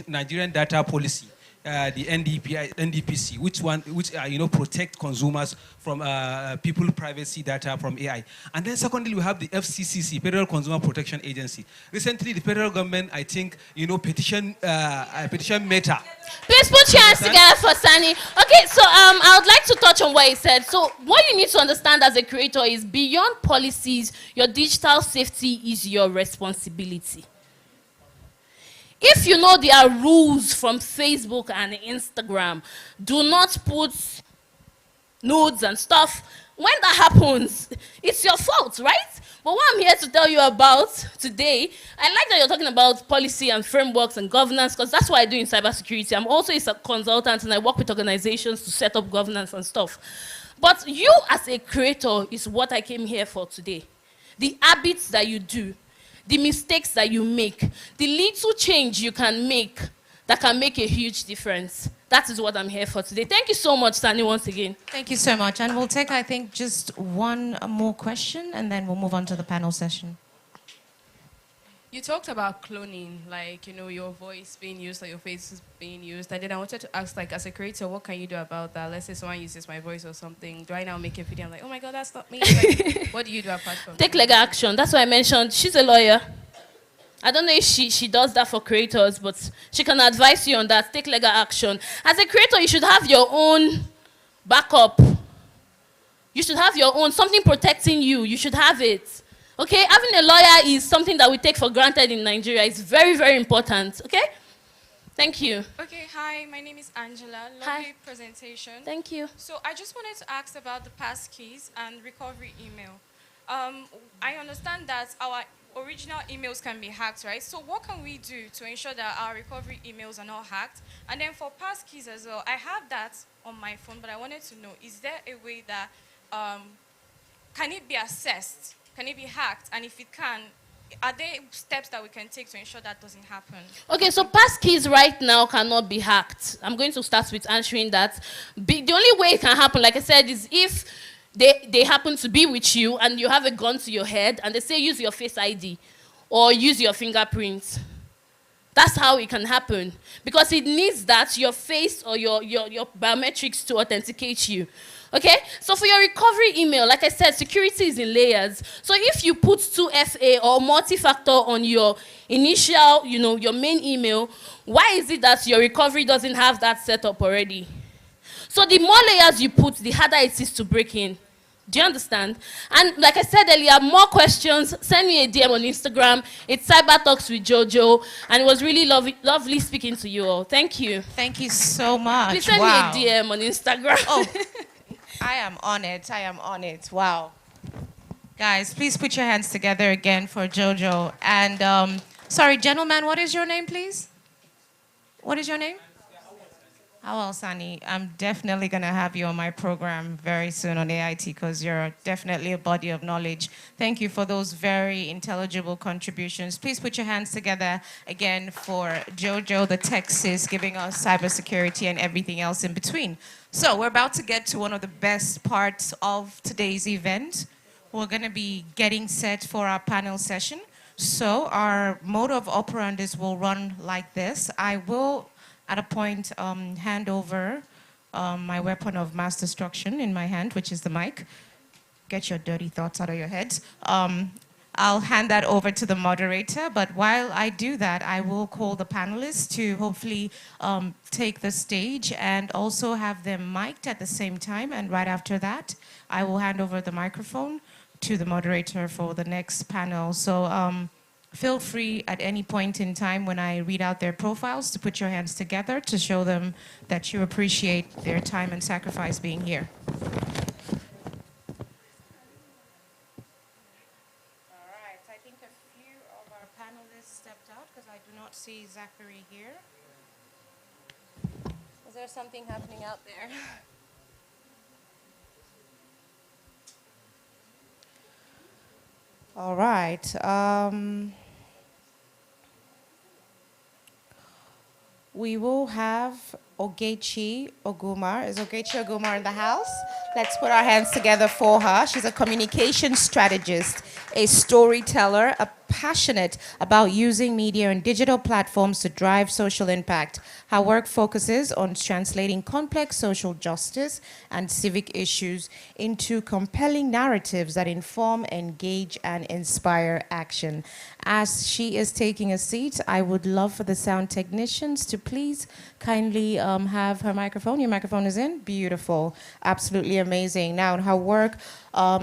Nigerian data policy, the NDPC, which protect consumers from people privacy data from AI. And then secondly, we have the FCCC, Federal Consumer Protection Agency. Recently, the federal government, I think, petition Meta. Please put your hands together for Sani. Okay, so I would like to touch on what he said. So what you need to understand as a creator is beyond policies, your digital safety is your responsibility. If you know there are rules from Facebook and Instagram, do not put nudes and stuff. When that happens, it's your fault, right? But what I'm here to tell you about today, I like that you're talking about policy and frameworks and governance, because that's what I do in cybersecurity. I'm also a consultant, and I work with organizations to set up governance and stuff. But you as a creator is what I came here for today. The habits that you do, the mistakes that you make, the little change you can make that can make a huge difference. That is what I'm here for today. Thank you so much, Sani, once again. Thank you so much. And we'll take, I think, just one more question, and then we'll move on to the panel session. You talked about cloning, like, your voice being used or your face is being used. And then I wanted to ask, like, as a creator, what can you do about that? Let's say someone uses my voice or something. Do I now make a video? I'm like, oh my God, that's not me. Like, what do you do apart from Take legal action. That's why I mentioned she's a lawyer. I don't know if she does that for creators, but she can advise you on that. Take legal action. As a creator, you should have your own backup. You should have your own, something protecting you. You should have it. Okay? Having a lawyer is something that we take for granted in Nigeria. It's very, very important. Okay? Thank you. Okay, hi, my name is Angela. Lovely Hi. presentation. Thank you. So I just wanted to ask about the pass keys and recovery email. I understand that our original emails can be hacked, right? So what can we do to ensure that our recovery emails are not hacked? And then for pass keys as well, I have that on my phone, but I wanted to know, is there a way that, can it be accessed? Can it be hacked? And if it can, are there steps that we can take to ensure that doesn't happen? Okay, so passkeys right now cannot be hacked. I'm going to start with answering that. The only way it can happen, like I said, is if they happen to be with you and you have a gun to your head and they say use your face ID or use your fingerprints. That's how it can happen. Because it needs that, your face or your biometrics to authenticate you. Okay? So for your recovery email, like I said, security is in layers. So if you put 2FA or multi-factor on your initial, your main email, why is it that your recovery doesn't have that set up already? So the more layers you put, the harder it is to break in. Do you understand? And like I said earlier, more questions, send me a DM on Instagram. It's Cyber Talks with Jojo. And it was really lovely speaking to you all. Thank you. Thank you so much. Please send me a DM on Instagram. Oh, I am on it. I am on it. Wow. Guys, please put your hands together again for Jojo. And, sorry, gentleman, what is your name, please? What is your name? Awal Sani, I'm definitely going to have you on my program very soon on AIT because you're definitely a body of knowledge. Thank you for those very intelligible contributions. Please put your hands together again for Jojo, the Texas, giving us cybersecurity and everything else in between. So we're about to get to one of the best parts of today's event. We're going to be getting set for our panel session. So our mode of operandis will run like this. I will at a point hand over my weapon of mass destruction in my hand, which is the mic. Get your dirty thoughts out of your heads. I'll hand that over to the moderator, but while I do that, I will call the panelists to hopefully take the stage and also have them mic'd at the same time. And right after that, I will hand over the microphone to the moderator for the next panel. So feel free at any point in time when I read out their profiles to put your hands together to show them that you appreciate their time and sacrifice being here. All right, I think a few of our panelists stepped out because I do not see Zachary here. Is there something happening out there? All right. We will have Ogechi Ogumar. Is Ogechi Ogumar in the house? Let's put our hands together for her. She's a communication strategist, a storyteller, a passionate about using media and digital platforms to drive social impact. Her work focuses on translating complex social justice and civic issues into compelling narratives that inform, engage, and inspire action. As she is taking a seat, I would love for the sound technicians to please kindly have her microphone. Your microphone is in? Beautiful. Absolutely amazing. Now, her work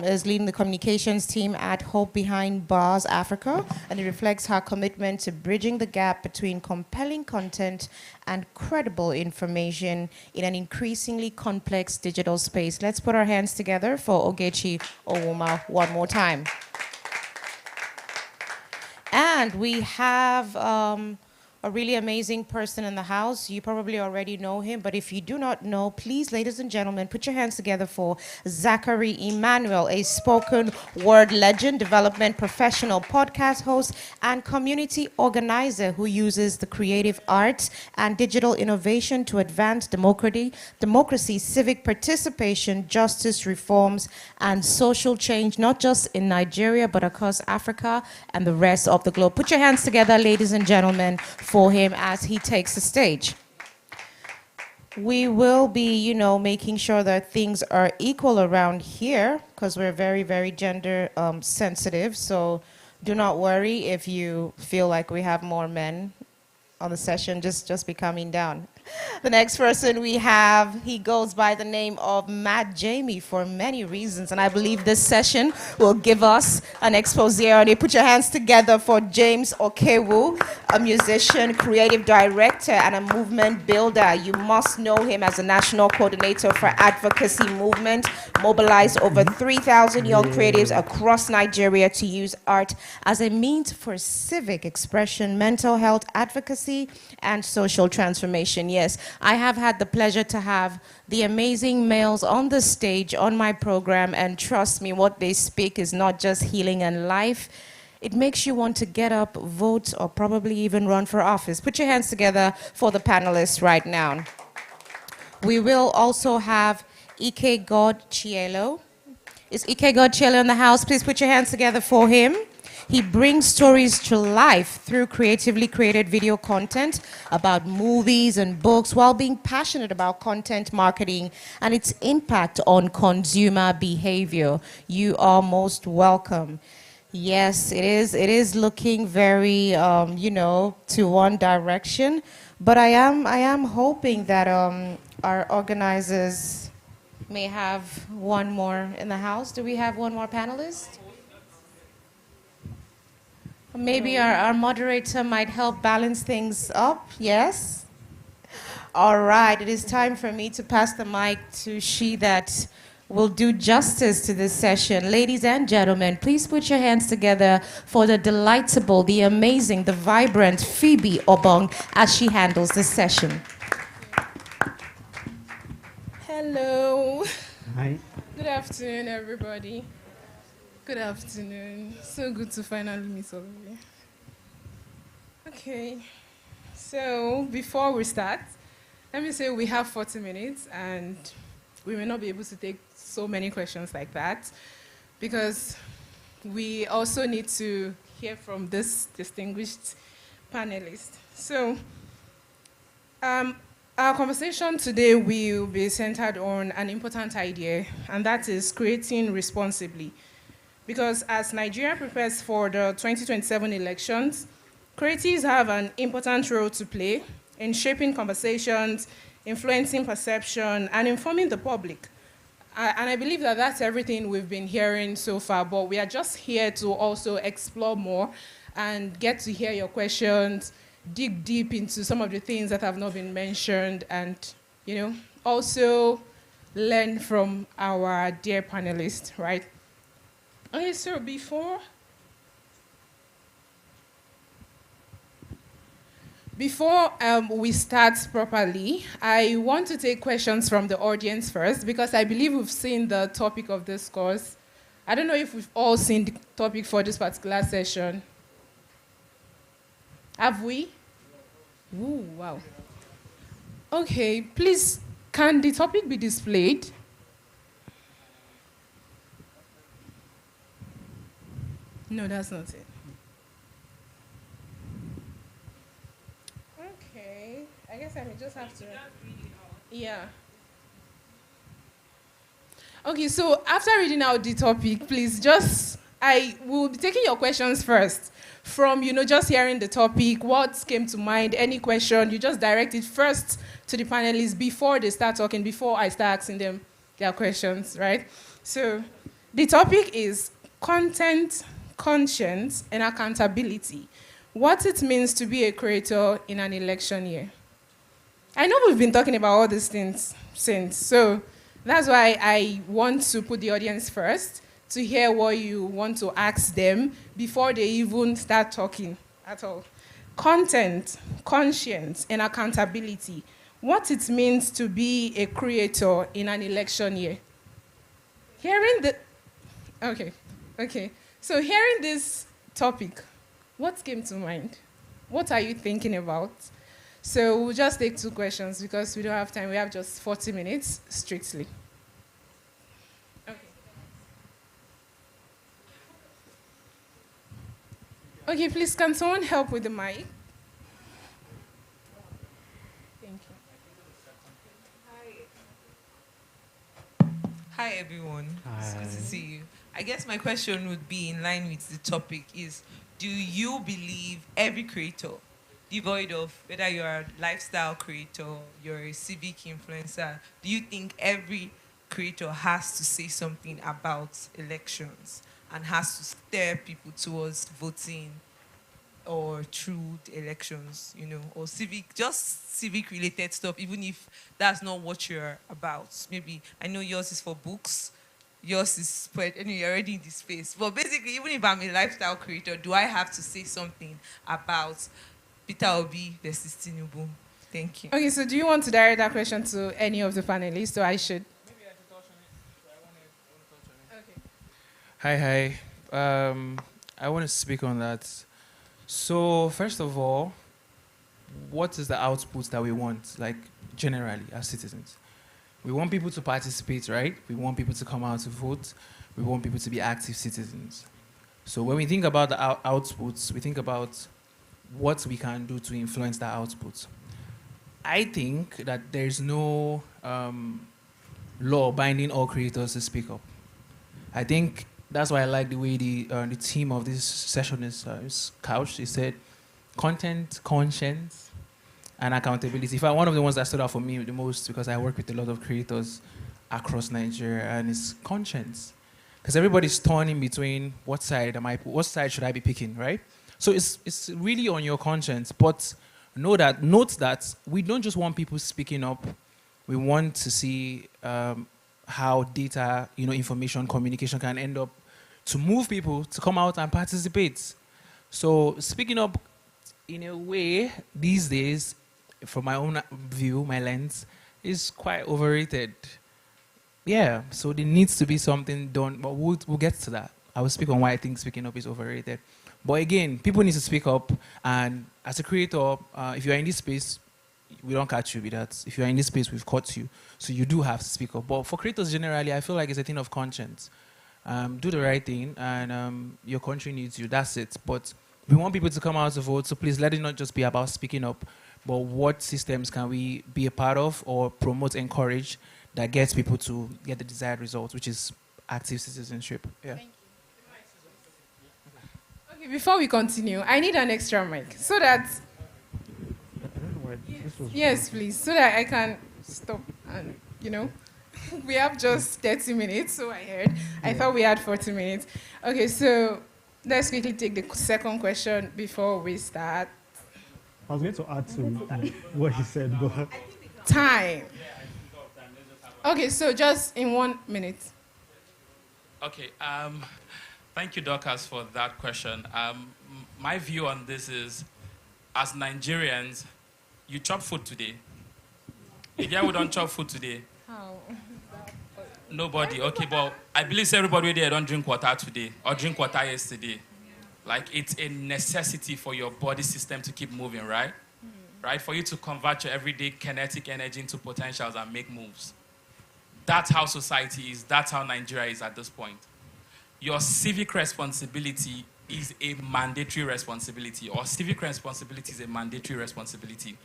is leading the communications team at Hope Behind Bars Africa, and it reflects her commitment to bridging the gap between compelling content and credible information in an increasingly complex digital space. Let's put our hands together for Ogechi Ogumar one more time. And we have a really amazing person in the house. You probably already know him, but if you do not know, please, ladies and gentlemen, put your hands together for Zachary Emmanuel, a spoken word legend, development professional, podcast host, and community organizer who uses the creative arts and digital innovation to advance democracy, civic participation, justice reforms, and social change, not just in Nigeria, but across Africa and the rest of the globe. Put your hands together, ladies and gentlemen, for him as he takes the stage. We will be, making sure that things are equal around here because we're very, very gender sensitive. So do not worry if you feel like we have more men on the session. Just be coming down. The next person we have, he goes by the name of Matt Jamie for many reasons, and I believe this session will give us an expose on it. Put your hands together for James Okewu, a musician, creative director, and a movement builder. You must know him as a national coordinator for advocacy movement, mobilized over 3,000 young creatives across Nigeria to use art as a means for civic expression, mental health advocacy, and social transformation. Yes, I have had the pleasure to have the amazing males on the stage on my program, and trust me, what they speak is not just healing and life. It makes you want to get up, vote, or probably even run for office. Put your hands together for the panelists right now. We will also have Ike God Chielo. Is Ike God Chielo in the house? Please put your hands together for him. He brings stories to life through creatively created video content about movies and books while being passionate about content marketing and its impact on consumer behavior. You are most welcome. Yes, it is looking very, to one direction, but I am hoping that our organizers may have one more in the house. Do we have one more panelist? Maybe our moderator might help balance things up, yes? All right, it is time for me to pass the mic to she that will do justice to this session. Ladies and gentlemen, please put your hands together for the delightful, the amazing, the vibrant Phoebe Obong as she handles this session. Hello. Hi. Good afternoon, everybody. Good afternoon. So good to finally meet all of you. Okay, so before we start, let me say we have 40 minutes and we may not be able to take so many questions like that because we also need to hear from this distinguished panelist. So our conversation today will be centered on an important idea, and that is creating responsibly. Because as Nigeria prepares for the 2027 elections, creatives have an important role to play in shaping conversations, influencing perception, and informing the public. And I believe that that's everything we've been hearing so far, but we are just here to also explore more and get to hear your questions, dig deep into some of the things that have not been mentioned, and also learn from our dear panelists, right? Okay, so before we start properly, I want to take questions from the audience first because I believe we've seen the topic of this course. I don't know if we've all seen the topic for this particular session. Have we? Ooh, wow. Okay, please, can the topic be displayed? No, that's not it. Okay, I guess I may just have to. Yeah. Okay, so after reading out the topic, please I will be taking your questions first. From, just hearing the topic, what came to mind, any question, you just direct it first to the panelists before they start talking, before I start asking them their questions, right? So the topic is content, conscience, and accountability. What it means to be a creator in an election year. I know we've been talking about all these things since, so that's why I want to put the audience first to hear what you want to ask them before they even start talking at all. Content, conscience, and accountability. What it means to be a creator in an election year. Okay. So hearing this topic, what came to mind? What are you thinking about? So we'll just take 2 questions because we don't have time. We have just 40 minutes strictly. Okay, please, can someone help with the mic? Thank you. Hi, everyone. Hi. It's good to see you. I guess my question would be in line with the topic is, do you believe every creator devoid of whether you're a lifestyle creator, you're a civic influencer, do you think every creator has to say something about elections and has to steer people towards voting or through the elections, or just civic related stuff, even if that's not what you're about? Maybe, I know yours is for books, yours is spread, and you're already in this space. But basically, even if I'm a lifestyle creator, do I have to say something about Peter Obi versus Tinubu? Thank you. Okay, so do you want to direct that question to any of the panelists, or I should? Maybe I should touch on it. I want to touch on it. Okay. Hi. I want to speak on that. So, first of all, what is the output that we want, like, generally, as citizens? We want people to participate, right? We want people to come out to vote. We want people to be active citizens. So when we think about the outputs, we think about what we can do to influence that output. I think that there's no law binding all creators to speak up. I think that's why I like the way the theme of this session is couched. It said content, conscience, and accountability. In fact, one of the ones that stood out for me the most, because I work with a lot of creators across Nigeria, and it's conscience. Because everybody's torn in between what side should I be picking, right? So it's really on your conscience. But note that we don't just want people speaking up. We want to see how data, information, communication can end up to move people to come out and participate. So speaking up, in a way, these days, from my own view, my lens, is quite overrated. Yeah, so there needs to be something done, but we'll get to that. I will speak on why I think speaking up is overrated. But again, people need to speak up, and as a creator, if you're in this space, we don't catch you with that. If you're in this space, we've caught you. So you do have to speak up. But for creators generally, I feel like it's a thing of conscience. Do the right thing, and your country needs you. That's it. But we want people to come out to vote, so please let it not just be about speaking up, but what systems can we be a part of or promote, encourage, that gets people to get the desired results, which is active citizenship. Yeah. Thank you. Okay, before we continue, I need an extra mic so that... Yes, please, so that I can stop and, we have just 30 minutes, so I heard. I thought we had 40 minutes. Okay, so let's quickly take the second question before we start. I was going to add to what he said, but... Time. Okay, so just in 1 minute. Okay, thank you, Dorcas, for that question. My view on this is, as Nigerians, you chop food today. If you don't chop food today, how? Nobody. Okay, but I believe everybody there don't drink water today or drink water yesterday. Like, it's a necessity for your body system to keep moving, right? Right? For you to convert your everyday kinetic energy into potentials and make moves. That's how society is. That's how Nigeria is at this point. Your civic responsibility is a mandatory responsibility, or civic responsibility is a mandatory responsibility.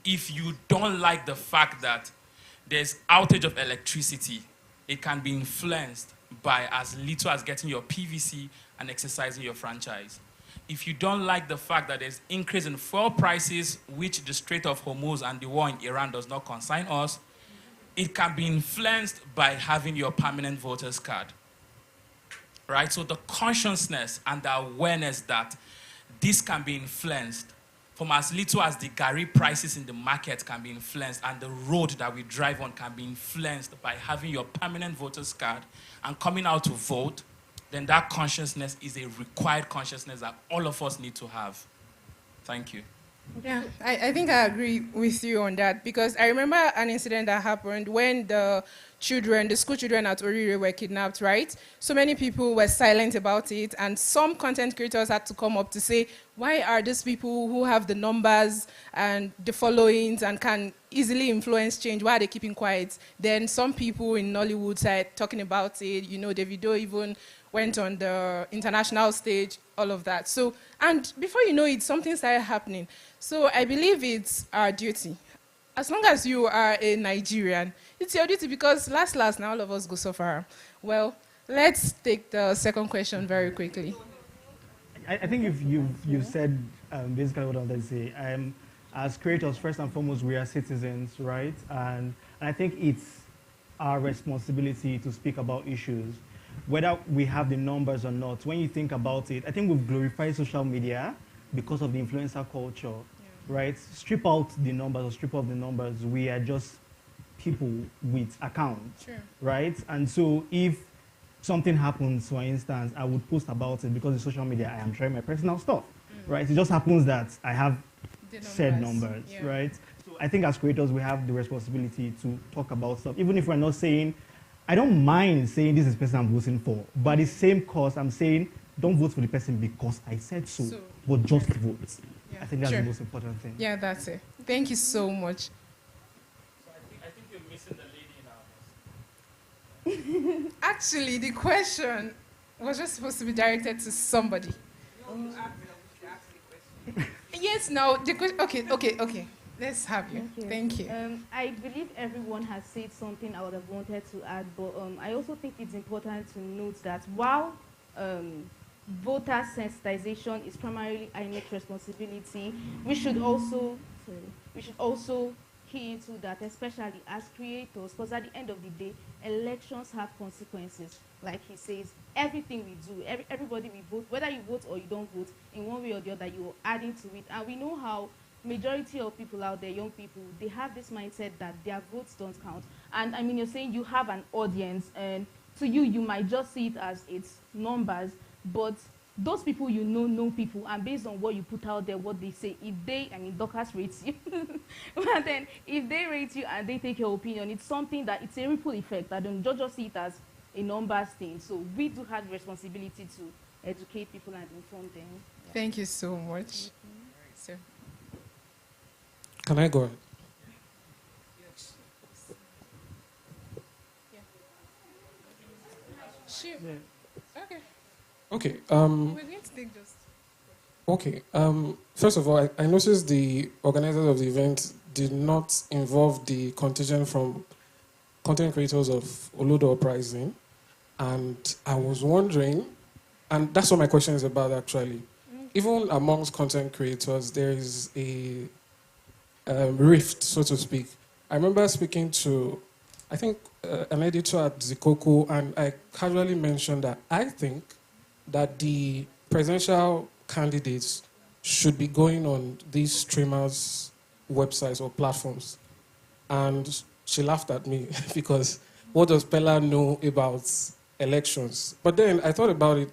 If you don't like the fact that there's outage of electricity, it can be influenced by as little as getting your PVC and exercising your franchise. If you don't like the fact that there's increase in fuel prices, which the Strait of Hormuz and the war in Iran does not concern us, it can be influenced by having your permanent voter's card. Right? So the consciousness and the awareness that this can be influenced from as little as the Gary prices in the market can be influenced, and the road that we drive on can be influenced by having your permanent voter's card and coming out to vote, then that consciousness is a required consciousness that all of us need to have. Thank you. Yeah, I think I agree with you on that, because I remember an incident that happened when the school children at Orire were kidnapped, right? So many people were silent about it, and some content creators had to come up to say, why are these people who have the numbers and the followings and can easily influence change, why are they keeping quiet? Then some people in Nollywood started talking about it, Davido even went on the international stage, all of that. So, and before you know it, something started happening. So I believe it's our duty. As long as you are a Nigerian, it's your duty, because last now all of us go so far. Well, let's take the second question very quickly. I think you've said basically what I wanted to say. As creators, first and foremost, we are citizens, right? And I think it's our responsibility to speak about issues, whether we have the numbers or not. When you think about it, I think we've glorified social media because of the influencer culture, right? Strip out the numbers or strip off the numbers, we are just people with accounts, right? And so if something happens, for instance, I would post about it because in social media I am sharing my personal stuff, right? It just happens that I have said numbers, right? So I think as creators, we have the responsibility to talk about stuff, even if we're not saying, I don't mind saying this is the person I'm voting for, but at the same cause, I'm saying, don't vote for the person because I said so, but just vote. I think that's the most important thing. Yeah, that's it. Thank you so much. So I think you're missing the lady in our house. Actually, the question was just supposed to be directed to somebody. Yes, no, the question, okay. Let's have you. Thank you. I believe everyone has said something I would have wanted to add, but I also think it's important to note that while voter sensitization is primarily INEC's responsibility, we should also key into that, especially as creators, because at the end of the day, elections have consequences. Like he says, everything we do, everybody we vote, whether you vote or you don't vote, in one way or the other, you are adding to it. And we know how majority of people out there, young people, they have this mindset that their votes don't count. And I mean, you're saying you have an audience, and to you, you might just see it as it's numbers, but those people you know people, and based on what you put out there, what they say, if they, I mean, Dorcas rates you, but then if they rate you and they take your opinion, it's something that, it's a ripple effect. I don't just see it as a numbers thing. So we do have responsibility to educate people and inform them. Yeah. Thank you so much. So. Can I go ahead? Sure. Okay. Okay. We're going to take just. Okay. First of all, I noticed the organizers of the event did not involve the contingent from content creators of Olodo Uprising, and I was wondering, and that's what my question is about actually. Even amongst content creators, there is a rift, so to speak. I remember speaking to, I think, an editor at Zikoku, and I casually mentioned that I think that the presidential candidates should be going on these streamers' websites or platforms. And she laughed at me because what does Pella know about elections? But then I thought about it.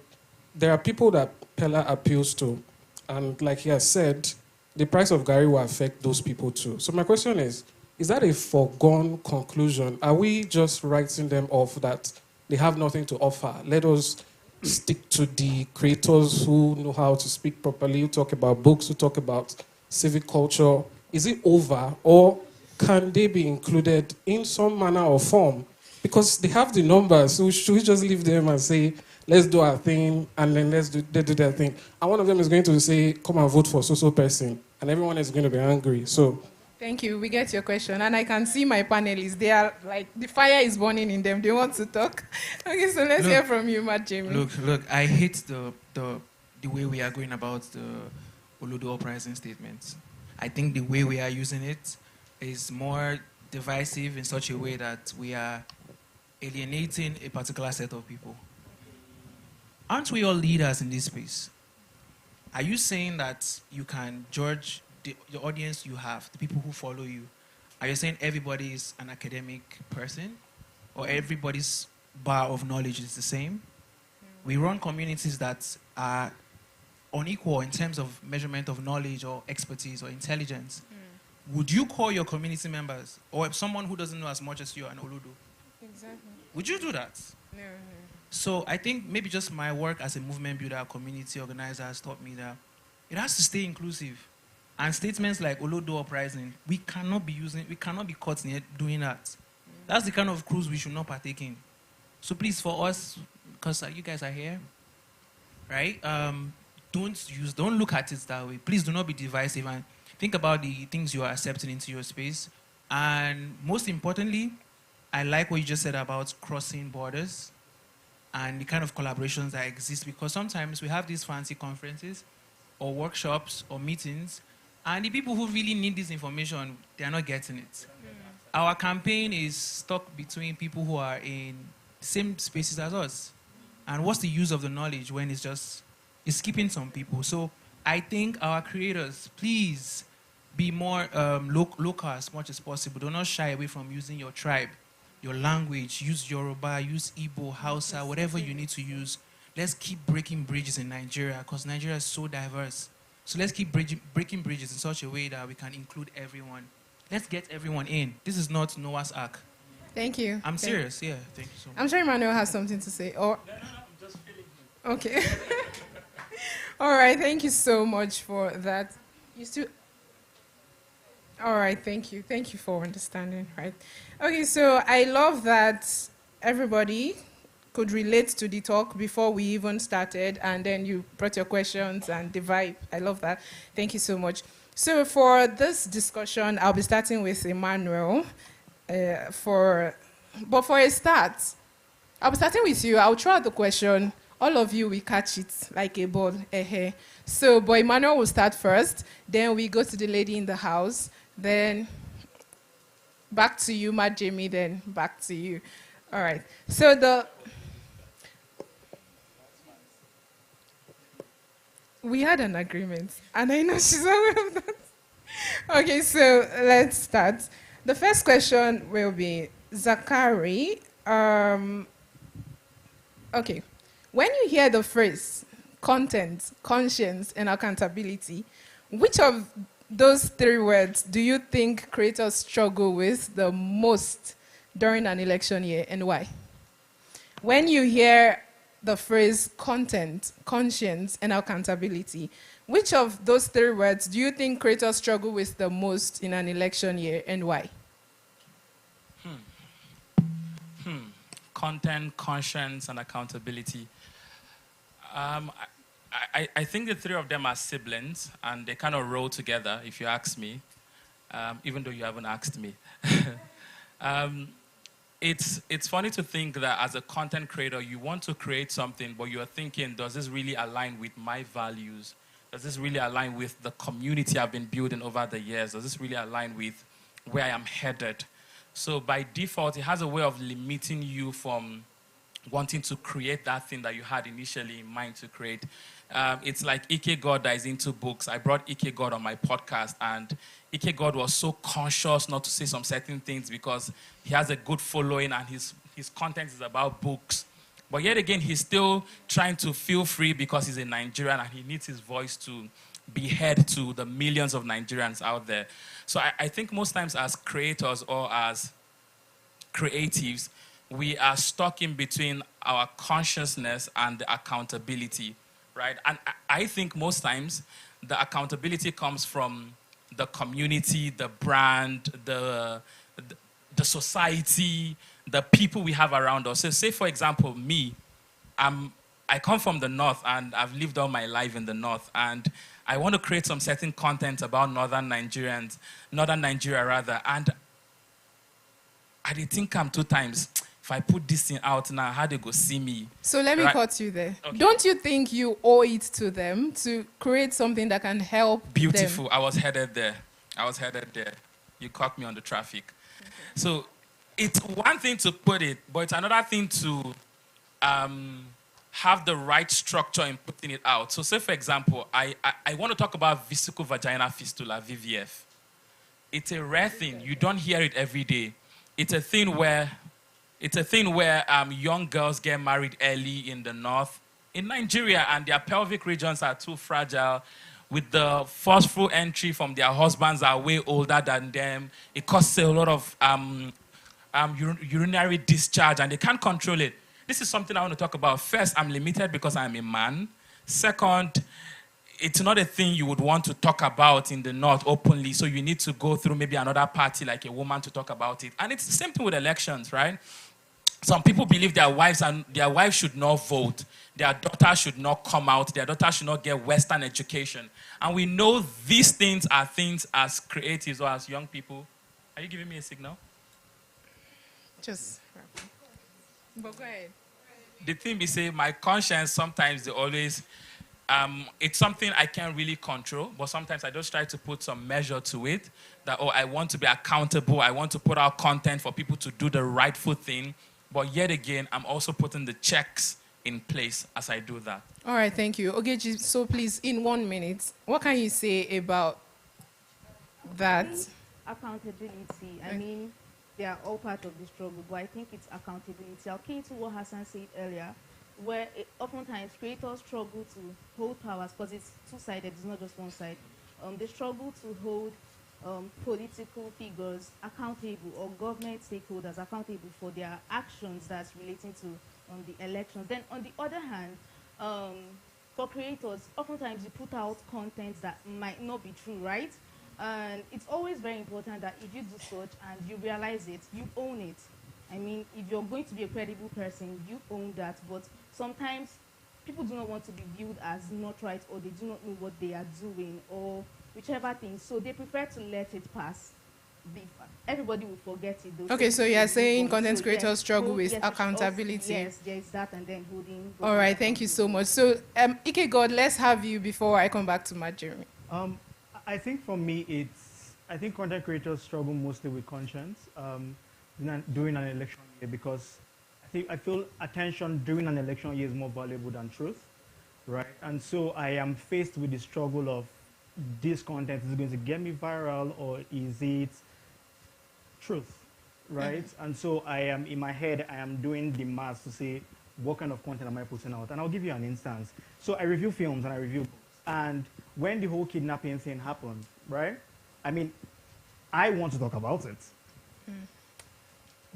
There are people that Pella appeals to, and like he has said, the price of Gary will affect those people too. So my question is that a foregone conclusion? Are we just writing them off that they have nothing to offer? Let us stick to the creators who know how to speak properly, who talk about books, who talk about civic culture. Is it over, or can they be included in some manner or form? Because they have the numbers, so should we just leave them and say, let's do our thing, and then they do their thing? And one of them is going to say, come and vote for so-so person, and everyone is going to be angry. So, thank you. We get your question, and I can see my panelists. They are like, the fire is burning in them. They want to talk. Okay, so let's hear from you, Matt Jamie. Look. I hate the way we are going about the Olodo Uprising statements. I think the way we are using it is more divisive in such a way that we are alienating a particular set of people. Aren't we all leaders in this space? Are you saying that you can judge the audience you have, the people who follow you? Are you saying everybody is an academic person, or everybody's bar of knowledge is the same? We run communities that are unequal in terms of measurement of knowledge or expertise or intelligence. Would you call your community members, or someone who doesn't know as much as you, an Olodo? Exactly. Would you do that? No. So I think maybe just my work as a movement builder, community organizer has taught me that it has to stay inclusive. And statements like Olodo Uprising, we cannot be caught doing that. That's the kind of cruise we should not partake in. So please, for us, because you guys are here, right? Don't look at it that way. Please do not be divisive, and think about the things you are accepting into your space. And most importantly, I like what you just said about crossing borders. and the kind of collaborations that exist, because sometimes we have these fancy conferences or workshops or meetings, and the people who really need this information, they are not getting it. Our campaign is stuck between people who are in the same spaces as us. And what's the use of the knowledge when it's skipping some people? So I think our creators, please be more local as much as possible. Do not shy away from using your tribe, your language. Use Yoruba, use Igbo, Hausa, whatever you need to use. Let's keep breaking bridges in Nigeria, because Nigeria is so diverse. So let's keep breaking bridges in such a way that we can include everyone. Let's get everyone in. This is not Noah's Ark. Thank you. I'm serious, yeah. Thank you so much. I'm sure Emmanuel has something to say. Or No, I'm just feeling it. okay. All right. Thank you so much for that. You still. All right. Thank you. Thank you for understanding. Right. Okay. So I love that everybody could relate to the talk before we even started, and then you brought your questions and the vibe. I love that. Thank you so much. So for this discussion, I'll be starting with Emmanuel. But for a start, I'll be starting with you. I'll throw out the question. All of you will catch it like a ball. So, but Emmanuel will start first. Then we go to the lady in the house. Then back to you, Matt Jamie. Then back to you. All right. So we had an agreement, and I know she's aware of that. Okay, so let's start. The first question will be Zachary. Okay, when you hear the phrase content, conscience, and accountability, which of those three words do you think creators struggle with the most during an election year, and why? When you hear the phrase content, conscience, and accountability, which of those three words do you think creators struggle with the most in an election year, and why? Content, conscience, and accountability. I think the three of them are siblings, and they kind of roll together, if you ask me, even though you haven't asked me. It's funny to think that as a content creator, you want to create something, but you're thinking, does this really align with my values? Does this really align with the community I've been building over the years? Does this really align with where I am headed? So by default, it has a way of limiting you from wanting to create that thing that you had initially in mind to create. It's like Ike God that is into books. I brought Ike God on my podcast, and Ike God was so conscious not to say some certain things because he has a good following and his content is about books. But yet again, he's still trying to feel free because he's a Nigerian and he needs his voice to be heard to the millions of Nigerians out there. So I think most times as creators or as creatives, we are stuck in between our consciousness and the accountability, right? And I think most times the accountability comes from the community, the brand, the society, the people we have around us. So say, for example, me, I come from the North and I've lived all my life in the North, and I want to create some certain content about Northern Nigeria, and I did think two times, if I put this thing out now, how they go see me? So let me cut you there. Okay. Don't you think you owe it to them to create something that can help Beautiful. them? I was headed there. You caught me on the traffic. Okay. So it's one thing to put it, but it's another thing to have the right structure in putting it out. So say, for example, I want to talk about vesical vaginal fistula, VVF. It's a rare thing. You don't hear it every day. It's a thing where young girls get married early in the North, in Nigeria, and their pelvic regions are too fragile. With the forceful entry from their husbands are way older than them. It causes a lot of urinary discharge, and they can't control it. This is something I want to talk about. First, I'm limited because I'm a man. Second, it's not a thing you would want to talk about in the North openly, so you need to go through maybe another party like a woman to talk about it. And it's the same thing with elections, right? Some people believe their wives should not vote. Their daughter should not come out. Their daughter should not get Western education. And we know these things are things as creatives or as young people. Are you giving me a signal? Just. But go ahead. the thing be say, my conscience sometimes they always, it's something I can't really control, but sometimes I just try to put some measure to it. That, oh, I want to be accountable. I want to put out content for people to do the rightful thing. But yet again, I'm also putting the checks in place as I do that. All right, thank you. Ogechi, so please, in 1 minute, what can you say about that? Accountability. I mean, they are all part of the struggle, but I think it's accountability. I'll key to what Hassan said earlier, where oftentimes creators struggle to hold powers because it's two-sided, it's not just one side. They struggle to hold political figures accountable or government stakeholders accountable for their actions that's relating to the elections. Then on the other hand, for creators, oftentimes you put out content that might not be true, right? And it's always very important that if you do such and you realize it, you own it. I mean, if you're going to be a credible person, you own that. But sometimes people do not want to be viewed as not right, or they do not know what they are doing, or whichever thing. So they prefer to let it pass. Everybody will forget it. Okay, so you are saying content creators struggle with accountability. Yes, there is that, and then holding. All right, thank you so much. So, Ike God, let's have you before I come back to Matt Jeremy. I think for me, I think content creators struggle mostly with conscience during an election year, because I feel attention during an election year is more valuable than truth, right? And so I am faced with the struggle of, this content is going to get me viral, or is it truth, right? And so I am, in my head, I am doing the math to say, what kind of content am I putting out? And I'll give you an instance. So I review films and I review books. And when the whole kidnapping thing happened, right? I mean, I want to talk about it.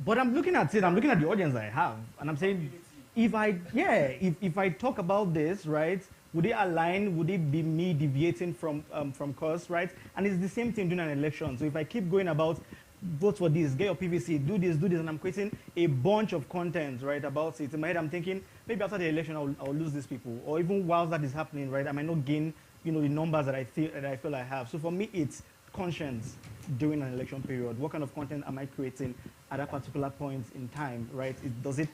But I'm looking at it, I'm looking at the audience I have, and I'm saying, if I talk about this, right, would it align? Would it be me deviating from course, right? And it's the same thing during an election. So if I keep going about, vote for this, get your PVC, do this, and I'm creating a bunch of content, right, about it. In my head, I'm thinking, maybe after the election, I'll lose these people. Or even while that is happening, right, I might not gain, the numbers that I feel I have. So for me, it's conscience during an election period. What kind of content am I creating at a particular point in time, right? Does it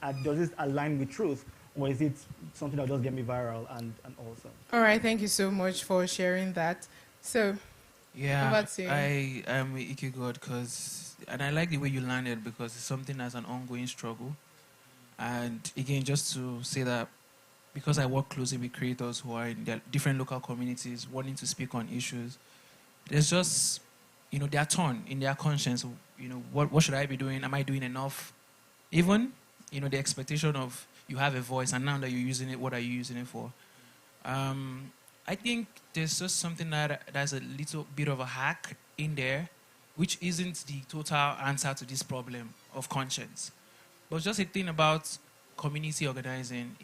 align with truth, or is it something that will just get me viral and also? All right, thank you so much for sharing that. So, yeah, I am with Ike God, and I like the way you landed, because it's something that's an ongoing struggle. And again, just to say that, because I work closely with creators who are in their different local communities wanting to speak on issues, there's just, they are torn in their conscience. What should I be doing? Am I doing enough? Even, the expectation of, you have a voice, and now that you're using it, what are you using it for? I think there's just something that's a little bit of a hack in there, which isn't the total answer to this problem of conscience. But just a thing about community organizing.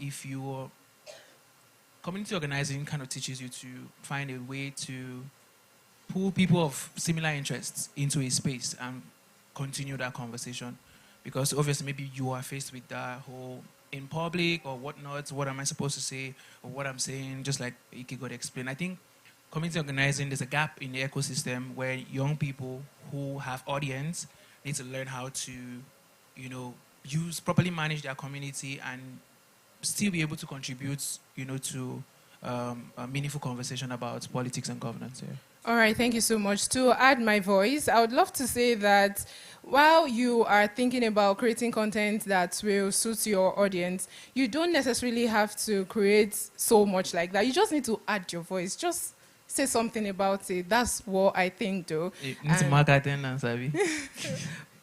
Community organizing kind of teaches you to find a way to pull people of similar interests into a space and continue that conversation. Because obviously maybe you are faced with that whole, in public or whatnot, what am I supposed to say, or what I'm saying, just like Ike God explained. I think community organizing, there's a gap in the ecosystem where young people who have audience need to learn how to, properly manage their community and still be able to contribute, to a meaningful conversation about politics and governance here. All right, thank you so much. To add my voice, I would love to say that while you are thinking about creating content that will suit your audience, you don't necessarily have to create so much like that. You just need to add your voice. Just say something about it. That's what I think, though. It needs to mark attendance, Abby.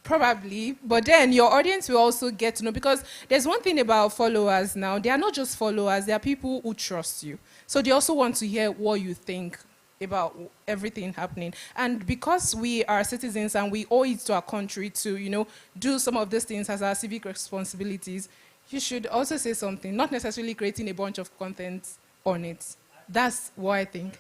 Probably, but then your audience will also get to know, because there's one thing about followers now. They are not just followers, they are people who trust you. So they also want to hear what you think about everything happening. And because we are citizens and we owe it to our country to, do some of these things as our civic responsibilities, you should also say something, not necessarily creating a bunch of content on it. That's what I think.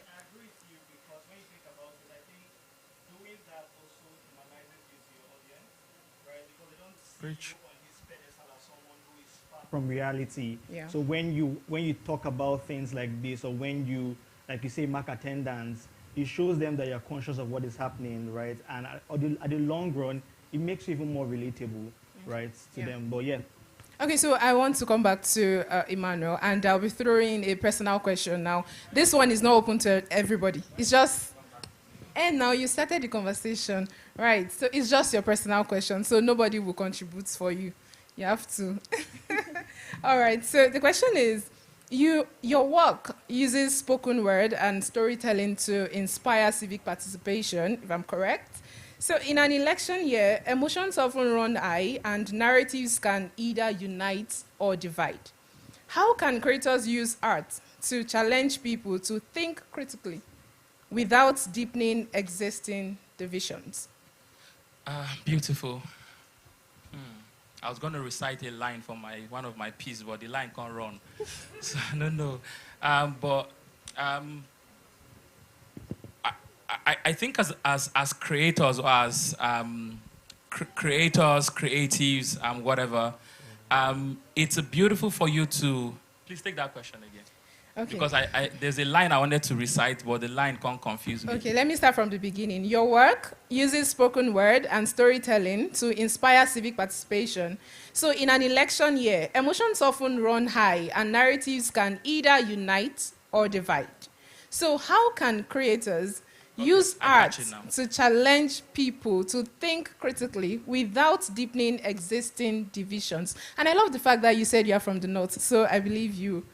From reality. Yeah. So when you talk about things like this, or when you, like you say, mark attendance, it shows them that you're conscious of what is happening, right? And at the long run, it makes you even more relatable, right, to them. But yeah. Okay, so I want to come back to Emmanuel, and I'll be throwing a personal question now. This one is not open to everybody. It's just, and now you started the conversation, right? So it's just your personal question, so nobody will contribute for you. You have to. All right, so the question is, your work uses spoken word and storytelling to inspire civic participation, if I'm correct. So in an election year, emotions often run high and narratives can either unite or divide. How can creators use art to challenge people to think critically without deepening existing divisions? Beautiful. I was going to recite a line from one of my pieces, but the line can't run. So I don't know. I think as creators or as creators, creatives, whatever, it's beautiful for you to... Please take that question again. Okay. Because there's a line I wanted to recite, but the line can't confuse me. Okay, let me start from the beginning. Your work uses spoken word and storytelling to inspire civic participation. So in an election year, emotions often run high and narratives can either unite or divide. So how can creators use art to challenge people to think critically without deepening existing divisions? And I love the fact that you said you're from the North, so I believe you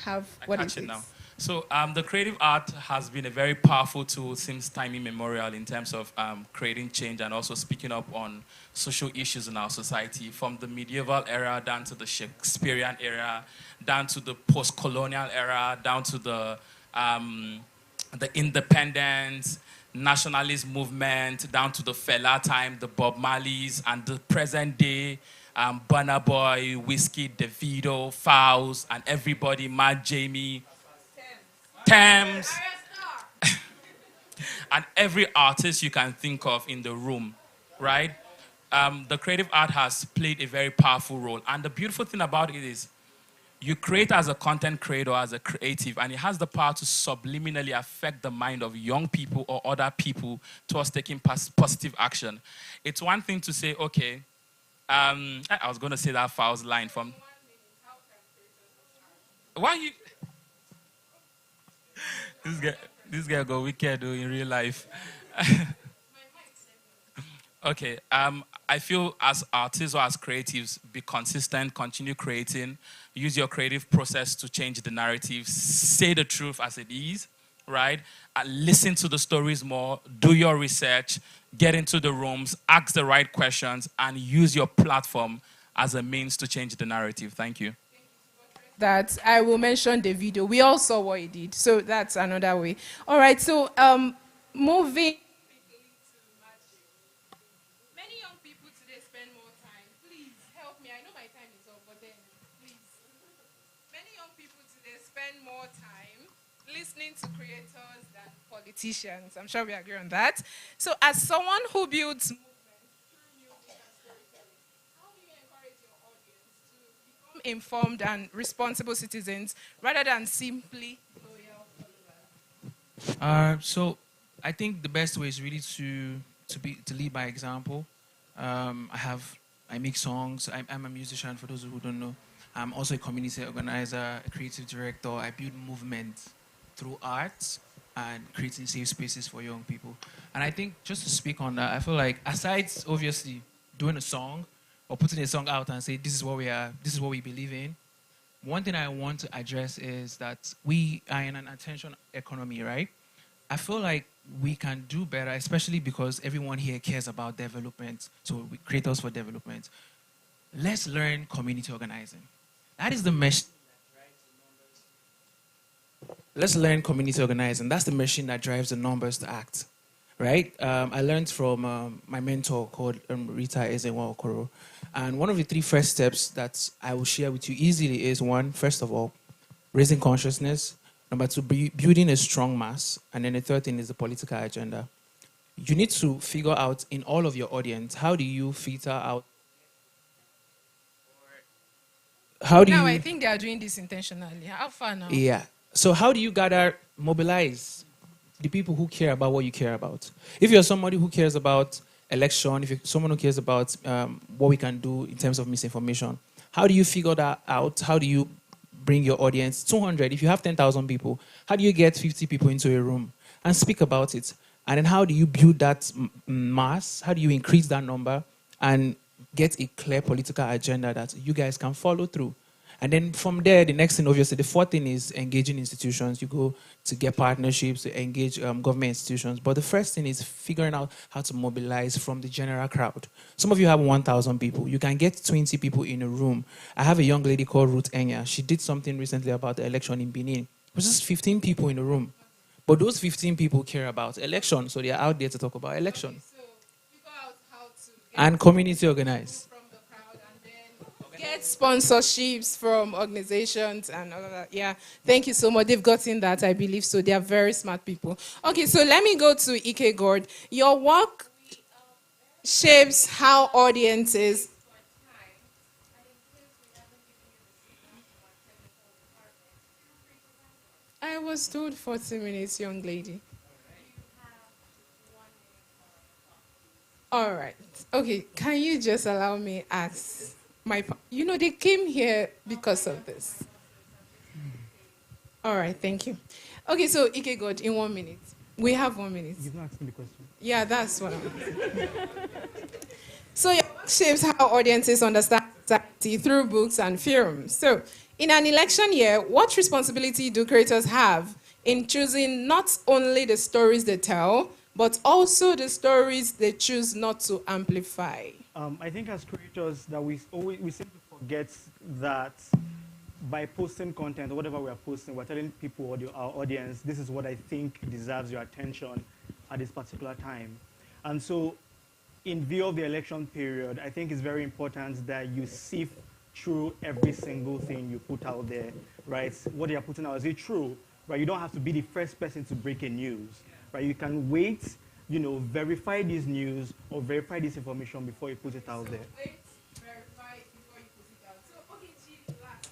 have what it is. Now. So the creative art has been a very powerful tool since time immemorial in terms of creating change and also speaking up on social issues in our society, from the medieval era down to the Shakespearean era, down to the post-colonial era, down to the independence, nationalist movement, down to the Fela time, the Bob Marleys, and the present day, Burna Boy, Whiskey, Davido, Fowls, and everybody, Mad Jamie, Thames, and every artist you can think of in the room, right? The creative art has played a very powerful role. And the beautiful thing about it is, you create as a content creator, as a creative, and it has the power to subliminally affect the mind of young people or other people towards taking positive action. It's one thing to say, okay, I was going to say that Fowl's line from... Why you... This guy go wicked in real life. Okay, I feel as artists or as creatives, be consistent, continue creating, use your creative process to change the narrative, say the truth as it is, right? And listen to the stories more, do your research, get into the rooms, ask the right questions, and use your platform as a means to change the narrative. Thank you. That I will mention the video. We all saw what he did, so that's another way. All right, so moving... more time listening to creators than politicians. I'm sure we agree on that. So as someone who builds movements through music and storytelling, how do you encourage your audience to become informed and responsible citizens rather than simply loyal followers? So I think the best way is really to lead by example. I make songs. I'm a musician, for those who don't know. I'm also a community organizer, a creative director. I build movement through art and creating safe spaces for young people. And I think just to speak on that, I feel like aside obviously doing a song or putting a song out and say this is what we are, this is what we believe in, one thing I want to address is that we are in an attention economy, right? I feel like we can do better, especially because everyone here cares about development. So we creators for development. Let's learn community organizing. That is the machine that drives the numbers. Let's learn community organizing. That's the machine that drives the numbers to act, right? I learned from my mentor called Rita Ezenwa Okoro. And one of the 3 first steps that I will share with you easily is 1, first of all, raising consciousness. Number 2, building a strong mass. And then the 3rd thing is the political agenda. You need to figure out in all of your audience, how do you filter out? Now I think they are doing this intentionally. How far now? Yeah. So how do you mobilize the people who care about what you care about? If you're somebody who cares about election, if you're someone who cares about what we can do in terms of misinformation, How do you figure that out? How do you bring your audience? 200, if you have 10,000 people, how do you get 50 people into a room and speak about it? And then how do you build that mass? How do you increase that number and get a clear political agenda that you guys can follow through? And then from there, the next thing, obviously, the fourth thing is engaging institutions. You go to get partnerships, to engage government institutions. But the first thing is figuring out how to mobilize from the general crowd. Some of you have 1,000 people. You can get 20 people in a room. I have a young lady called Ruth Enya. She did something recently about the election in Benin. It was just 15 people in a room. But those 15 people care about election, so they are out there to talk about election. And community organize. Get sponsorships from organizations and all of that. Yeah, thank you so much. They've gotten that, I believe so. They are very smart people. Okay, so let me go to Ike Gord. Your work shapes how audiences. I was told 40 minutes, young lady. All right. Okay, can you just allow me ask? They came here because of this. All right, thank you. Okay, so Ike God, in 1 minute. We have 1 minute. You've not asked me the question. Yeah, that's what I'm asking. So your work shapes how audiences understand society through books and films. So in an election year, what responsibility do creators have in choosing not only the stories they tell, but also the stories they choose not to amplify? I think as creators that we seem to forget that by posting content or whatever we are posting, we're telling people or our audience, this is what I think deserves your attention at this particular time. And so in view of the election period, I think it's very important that you sift through every single thing you put out there, right? What you're putting out, is it true? Right? You don't have to be the first person to break a news, right? You can wait, verify this news or verify this information before you put it out there. Wait, verify before you put it out. So, okay, Chief, last,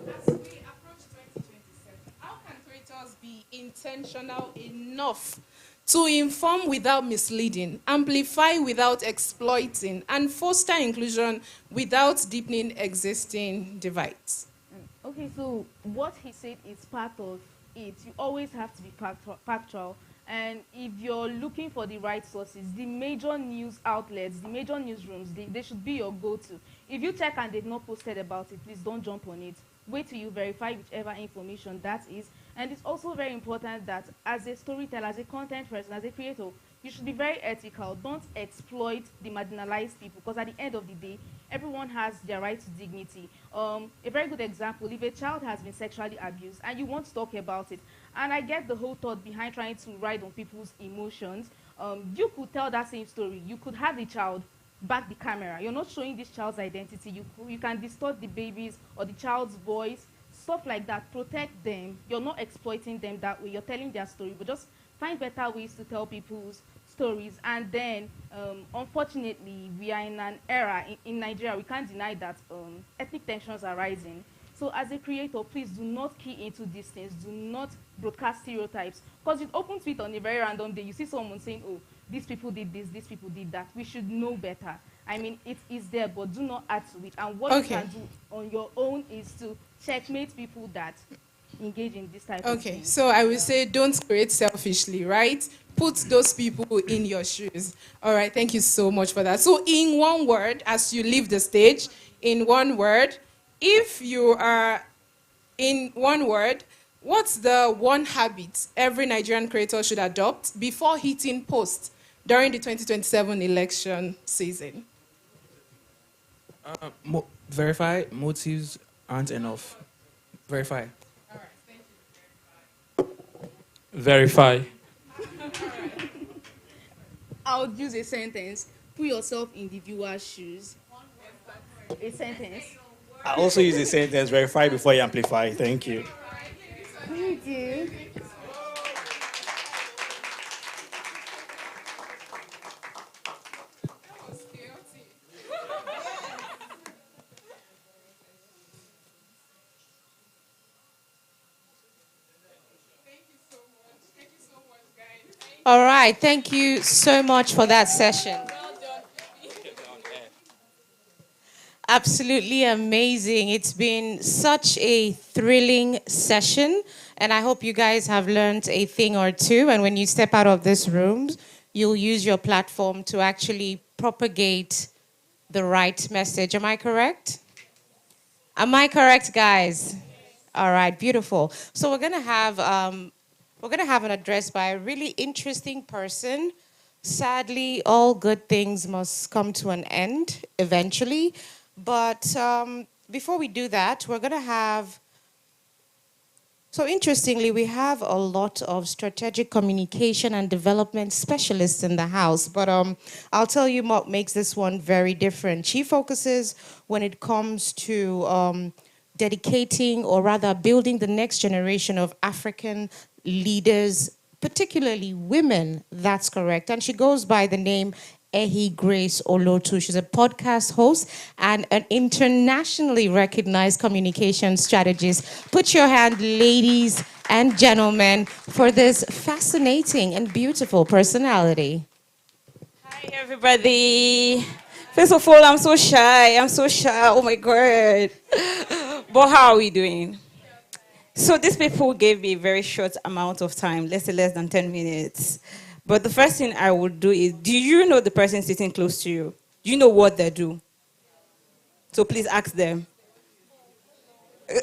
as we approach 2027, how can creators be intentional enough to inform without misleading, amplify without exploiting, and foster inclusion without deepening existing divides? Okay, so what he said is part of it. You always have to be factual. And if you're looking for the right sources, the major news outlets, the major newsrooms, they should be your go-to. If you check and they've not posted about it, please don't jump on it. Wait till you verify whichever information that is. And it's also very important that as a storyteller, as a content person, as a creator, you should be very ethical. Don't exploit the marginalized people, because at the end of the day, everyone has their right to dignity. A very good example, if a child has been sexually abused and you want to talk about it, and I get the whole thought behind trying to ride on people's emotions, you could tell that same story. You could have the child back the camera. You're not showing this child's identity. You can distort the baby's or the child's voice, stuff like that. Protect them. You're not exploiting them that way. You're telling their story, but just find better ways to tell people's stories. And then, unfortunately, we are in an era in Nigeria, we can't deny that ethnic tensions are rising. So as a creator, please do not key into these things. Do not broadcast stereotypes. Because you open tweet on a very random day, you see someone saying, oh, these people did this, these people did that. We should know better. I mean, it is there, but do not add to it. And what you can do on your own is to checkmate people that engage in this type of thing. Okay, so I would say don't create selfishly, right? Put those people in your shoes. All right, thank you so much for that. So in one word, as you leave the stage, in one word, if you are in one word, what's the one habit every Nigerian creator should adopt before hitting post during the 2027 election season? Verify. Motives aren't enough. Verify. All right, thank you. Verify. I would use a sentence. Put yourself in the viewer's shoes. A sentence. I also use a sentence, verify before you amplify. Thank you. Thank you. All right, thank you so much for that session. Absolutely amazing. It's been such a thrilling session, and I hope you guys have learned a thing or two. And when you step out of this room, you'll use your platform to actually propagate the right message. Am I correct? Am I correct, guys? All right, beautiful. So we're gonna have an address by a really interesting person. Sadly, all good things must come to an end eventually. But before we do that, we're going to have, so interestingly, we have a lot of strategic communication and development specialists in the house. But I'll tell you what makes this one very different. She focuses when it comes to dedicating, or rather building, the next generation of African leaders, particularly women. That's correct. And she goes by the name Ehi Grace Olotu. She's a podcast host and an internationally recognized communication strategist. Put your hand, ladies and gentlemen, for this fascinating and beautiful personality. Hi, everybody. First of all, I'm so shy. Oh, my God. But how are we doing? So these people gave me a very short amount of time, let's say less than 10 minutes. But the first thing I would do is, do you know the person sitting close to you? Do you know what they do? So please ask them.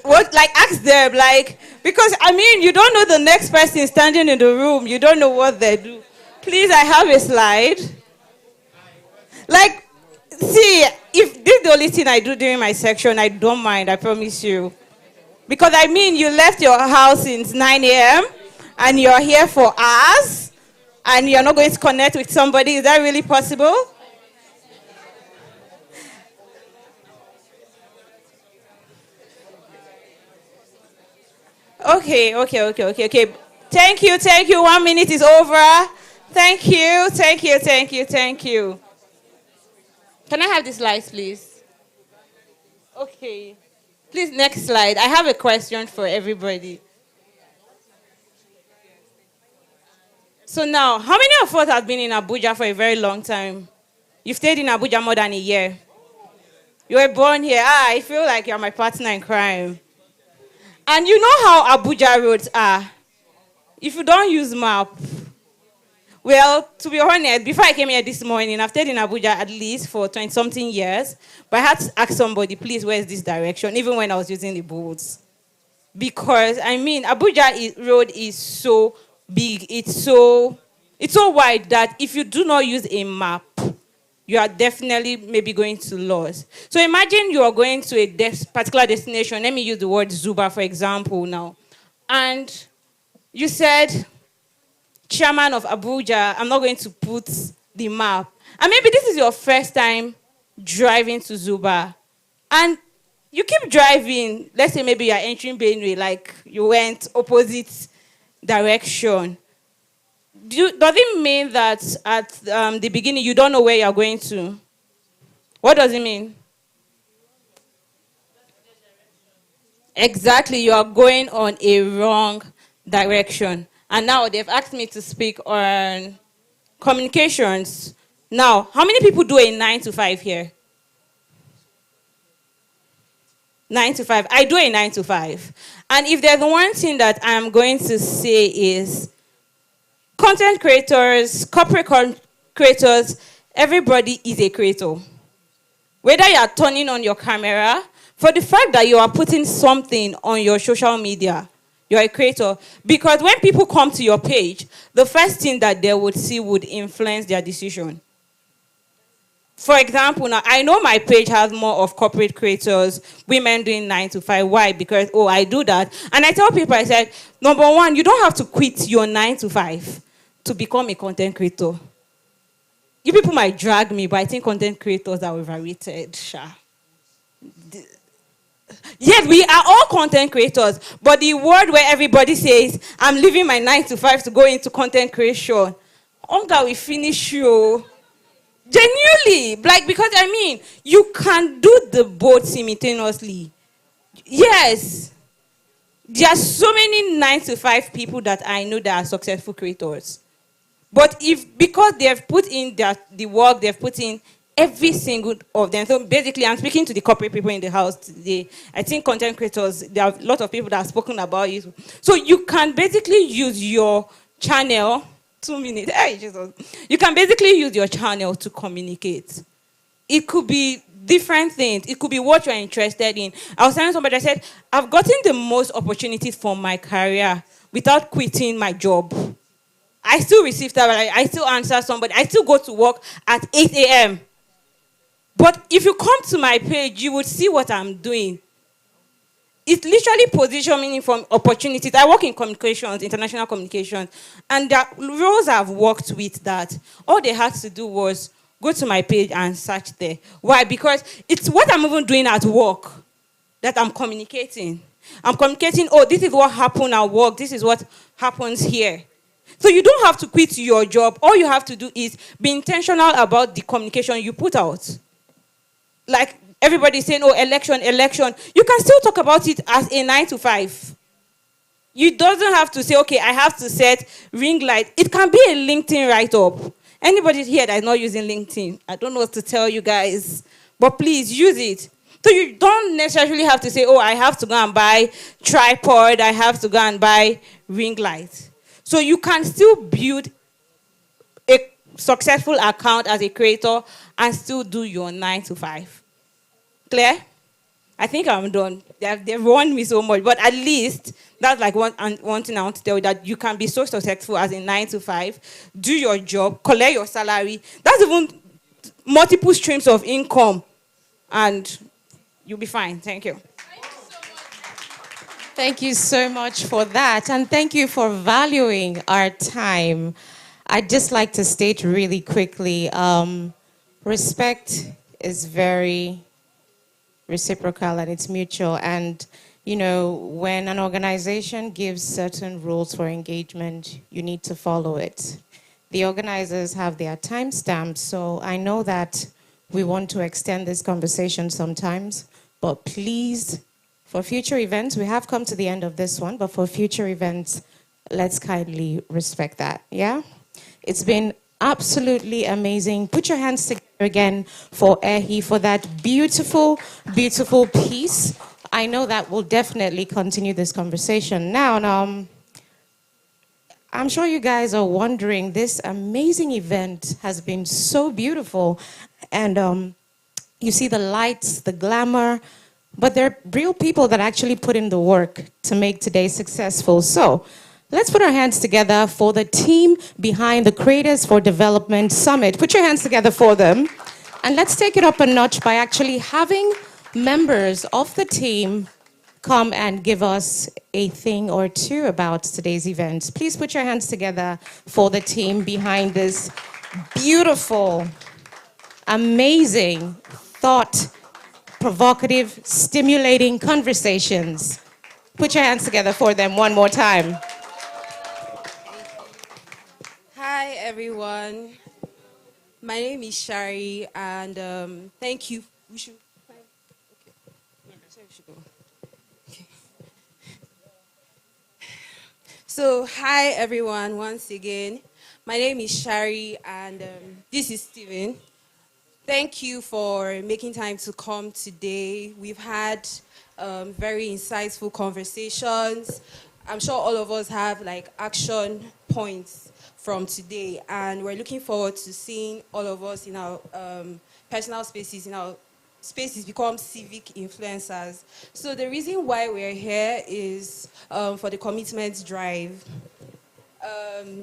What, like, ask them, like, because, I mean, you don't know the next person standing in the room. You don't know what they do. Please, I have a slide. Like, see, if this is the only thing I do during my section, I don't mind, I promise you. Because, I mean, you left your house since 9 a.m. and you're here for hours. And you're not going to connect with somebody. Is that really possible? Okay. Thank you. 1 minute is over. Thank you. Can I have the slides, please? Okay. Please, next slide. I have a question for everybody. So now, how many of us have been in Abuja for a very long time? You've stayed in Abuja more than a year. You were born here. I feel like you're my partner in crime. And you know how Abuja roads are. If you don't use map, well, to be honest, before I came here this morning, I've stayed in Abuja at least for 20-something years. But I had to ask somebody, please, where's this direction, even when I was using the boards. Because, I mean, Abuja road is so big, it's so wide that if you do not use a map, you are definitely maybe going to lose. So imagine you are going to a particular destination. Let me use the word Zuba, for example, now. And you said, Chairman of Abuja, I'm not going to put the map. And maybe this is your first time driving to Zuba. And you keep driving. Let's say maybe you're entering Benue, like you went opposite direction. Does it mean that at the beginning you don't know where you're going to? What does it mean? Exactly, you are going on a wrong direction. And now they've asked me to speak on communications. Now, how many people do a 9 to 5 here? 9 to 5. I do a 9 to 5. And if there's one thing that I'm going to say is content creators, corporate creators, everybody is a creator. Whether you are turning on your camera, for the fact that you are putting something on your social media, you're a creator. Because when people come to your page, the first thing that they would see would influence their decision. For example, now, I know my page has more of corporate creators, women doing 9 to 5. Why? Because, I do that. And I tell people, I said, number one, you don't have to quit your 9 to 5 to become a content creator. You people might drag me, but I think content creators are overrated. Yes, we are all content creators, but the word where everybody says, I'm leaving my 9 to 5 to go into content creation, Onga will finish you. Genuinely, because I mean, you can do the both simultaneously. Yes. There are so many 9 to 5 people that I know that are successful creators. But because they've put in the work, they've put in Every single of them. So basically, I'm speaking to the corporate people in the house today. I think content creators, there are a lot of people that have spoken about it. So you can basically use your channel, 2 minutes, hey, Jesus. You can basically use your channel to communicate. It could be different things. It could be what you're interested in. I was telling somebody, I said, I've gotten the most opportunities for my career without quitting my job. I still receive that, I still answer somebody. I still go to work at 8 a.m. But if you come to my page, you would see what I'm doing. It literally positions me from opportunities. I work in communications, international communications, and the roles I've worked with that, all they had to do was go to my page and search there. Why? Because it's what I'm even doing at work that I'm communicating. I'm communicating, oh, this is what happened at work, this is what happens here. So you don't have to quit your job. All you have to do is be intentional about the communication you put out. Like everybody's saying, oh, election. You can still talk about it as a 9 to 5. You doesn't have to say, okay, I have to set ring light. It can be a LinkedIn write-up. Anybody here that is not using LinkedIn, I don't know what to tell you guys, but please use it. So you don't necessarily have to say, oh, I have to go and buy tripod, I have to go and buy ring light. So you can still build a successful account as a creator and still do your 9 to 5. Clear? I think I'm done. They've warned me so much, but at least that's like one thing I want to tell you, that you can be so successful as a 9 to 5, do your job, collect your salary. That's even multiple streams of income, and you'll be fine. Thank you. Thank you so much for that, and thank you for valuing our time. I'd just like to state really quickly, respect is very reciprocal and it's mutual. And, you know, when an organization gives certain rules for engagement, you need to follow it. The organizers have their timestamps, so I know that we want to extend this conversation sometimes, but please, for future events, we have come to the end of this one, but for future events, let's kindly respect that, yeah? It's been absolutely amazing. Put your hands together again for Ehi for that beautiful, beautiful piece. I know that will definitely continue this conversation. Now, I'm sure you guys are wondering, this amazing event has been so beautiful, and you see the lights, the glamour, but there are real people that actually put in the work to make today successful. So let's put our hands together for the team behind the Creators for Development Summit. Put your hands together for them. And let's take it up a notch by actually having members of the team come and give us a thing or two about today's event. Please put your hands together for the team behind this beautiful, amazing, thought-provocative, stimulating conversations. Put your hands together for them one more time. Hi, everyone. My name is Shari, and thank you. We should. Okay. So, hi, everyone, once again. My name is Shari, and this is Steven. Thank you for making time to come today. We've had very insightful conversations. I'm sure all of us have like action points from today, and we're looking forward to seeing all of us in our personal spaces, in our spaces become civic influencers. So the reason why we're here is for the commitment drive.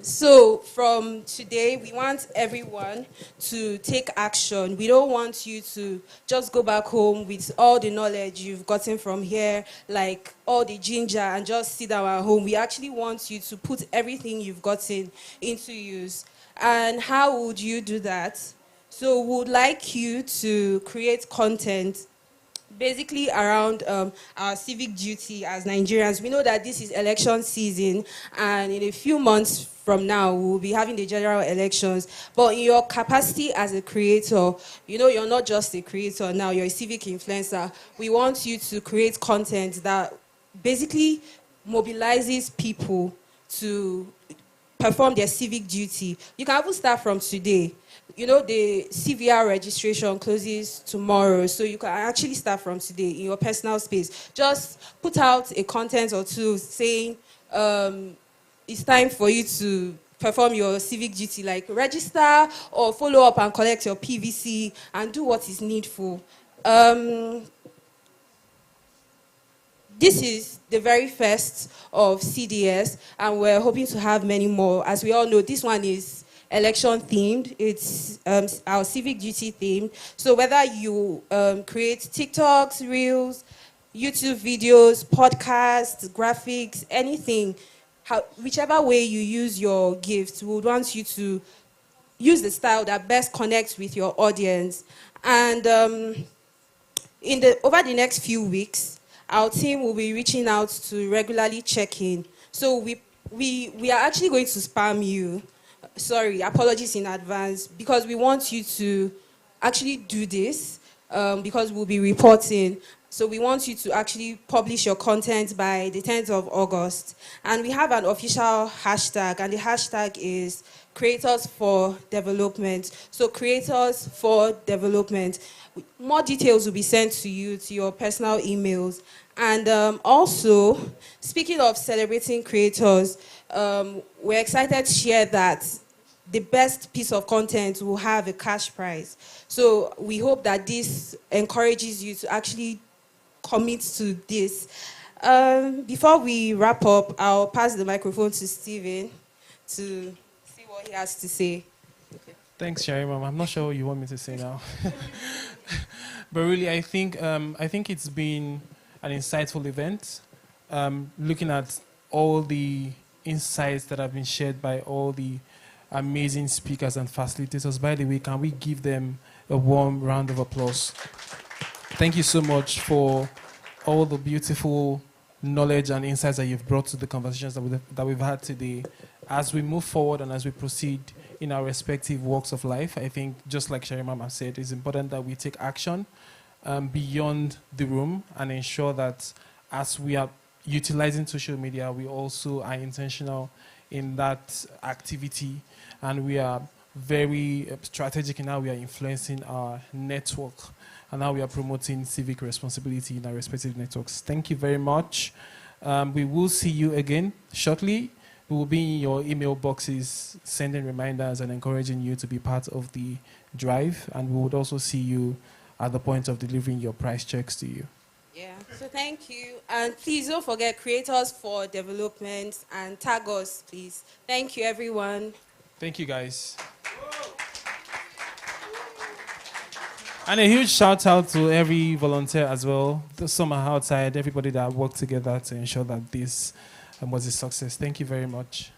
So from today, we want everyone to take action. We don't want you to just go back home with all the knowledge you've gotten from here, like all the ginger, and just sit down at home. We actually want you to put everything you've gotten into use. And how would you do that? So we would like you to create content basically around our civic duty as Nigerians. We know that this is election season, and in a few months from now, we'll be having the general elections. But in your capacity as a creator, you know, you're not just a creator now, you're a civic influencer. We want you to create content that basically mobilizes people to perform their civic duty. You can even start from today. You know, the CVR registration closes tomorrow, so you can actually start from today in your personal space. Just put out a content or two saying it's time for you to perform your civic duty, like register or follow up and collect your PVC and do what is needful. This is the very first of CDS, and we're hoping to have many more. As we all know, this one is election themed. It's our civic duty themed. So whether you create TikToks, Reels, YouTube videos, podcasts, graphics, anything, whichever way you use your gifts, we would want you to use the style that best connects with your audience. And over the next few weeks, our team will be reaching out to regularly check in. So we are actually going to spam you. Sorry, apologies in advance, because we want you to actually do this because we'll be reporting. So we want you to actually publish your content by the 10th of August. And we have an official hashtag, and the hashtag is Creators for Development. So Creators for Development. More details will be sent to you, to your personal emails. And also, speaking of celebrating creators, we're excited to share that the best piece of content will have a cash prize. So we hope that this encourages you to actually commit to this. Before we wrap up, I'll pass the microphone to Steven to see what he has to say. Okay. Thanks, Sherry, Mom. I'm not sure what you want me to say now. But really, I think it's been an insightful event, looking at all the insights that have been shared by all the amazing speakers and facilitators. By the way, can we give them a warm round of applause? Thank you so much for all the beautiful knowledge and insights that you've brought to the conversations that we've had today. As we move forward and as we proceed in our respective walks of life, I think, just like Sherry Mama said, it's important that we take action beyond the room and ensure that as we are utilizing social media, we also are intentional in that activity, and we are very strategic in how we are influencing our network and how we are promoting civic responsibility in our respective networks. Thank you very much. We will see you again shortly. We will be in your email boxes sending reminders and encouraging you to be part of the drive, and we would also see you at the point of delivering your price checks to you. Yeah, so thank you. And please don't forget Creators for Development, and tag us, please. Thank you, everyone. Thank you, guys. And a huge shout out to every volunteer as well, the summer outside, everybody that worked together to ensure that this was a success. Thank you very much.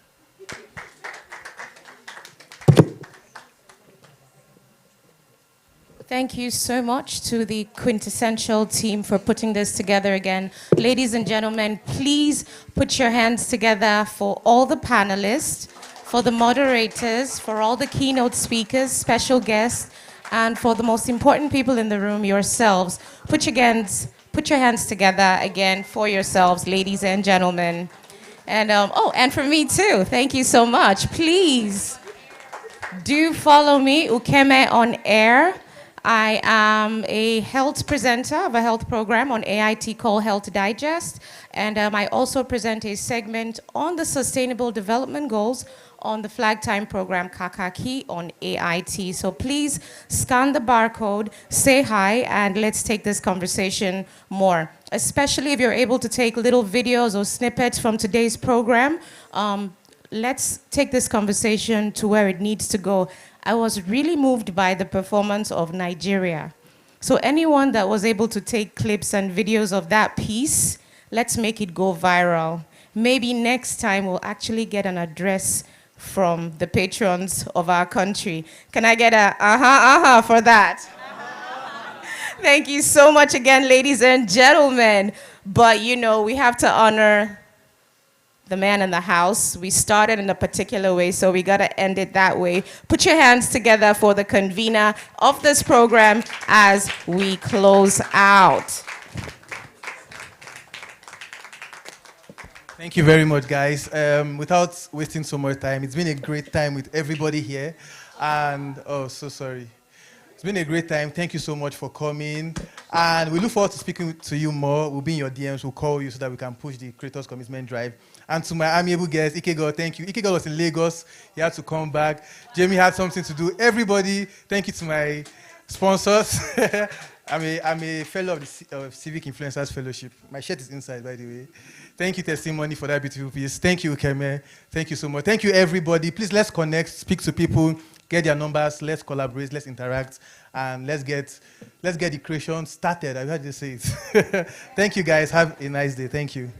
Thank you so much to the Quintessential team for putting this together again. Ladies and gentlemen, please put your hands together for all the panelists, for the moderators, for all the keynote speakers, special guests, and for the most important people in the room, yourselves. Put your hands together again for yourselves, ladies and gentlemen. And and for me too. Thank you so much. Please do follow me, Ukeme on Air. I am a health presenter of a health program on AIT called Health Digest, and I also present a segment on the Sustainable Development Goals on the Flag Time program Kakaki on AIT. So please scan the barcode, say hi, and let's take this conversation more. Especially if you're able to take little videos or snippets from today's program, let's take this conversation to where it needs to go. I was really moved by the performance of Nigeria. So anyone that was able to take clips and videos of that piece, let's make it go viral. Maybe next time we'll actually get an address from the patrons of our country. Can I get a for that? Thank you so much again, ladies and gentlemen. But you know, we have to honor the man in the house. We started in a particular way, so we gotta end it that way. Put your hands together for the convener of this program as we close out. Thank you very much, guys. Without wasting so much time, it's been a great time with everybody here. And, oh, so sorry. It's been a great time. Thank you so much for coming. And we look forward to speaking to you more. We'll be in your DMs. We'll call you so that we can push the Creators Commitment Drive. And to my amiable guest, Ikego, thank you. Ikego was in Lagos. He had to come back. Jamie had something to do. Everybody, thank you to my sponsors. I'm a fellow of the Civic Influencers Fellowship. My shirt is inside, by the way. Thank you, Testimony, for that beautiful piece. Thank you, Keme. Thank you so much. Thank you, everybody. Please, let's connect, speak to people, get their numbers, let's collaborate, let's interact, and let's get the creation started. I've heard you say it. Thank you, guys. Have a nice day. Thank you.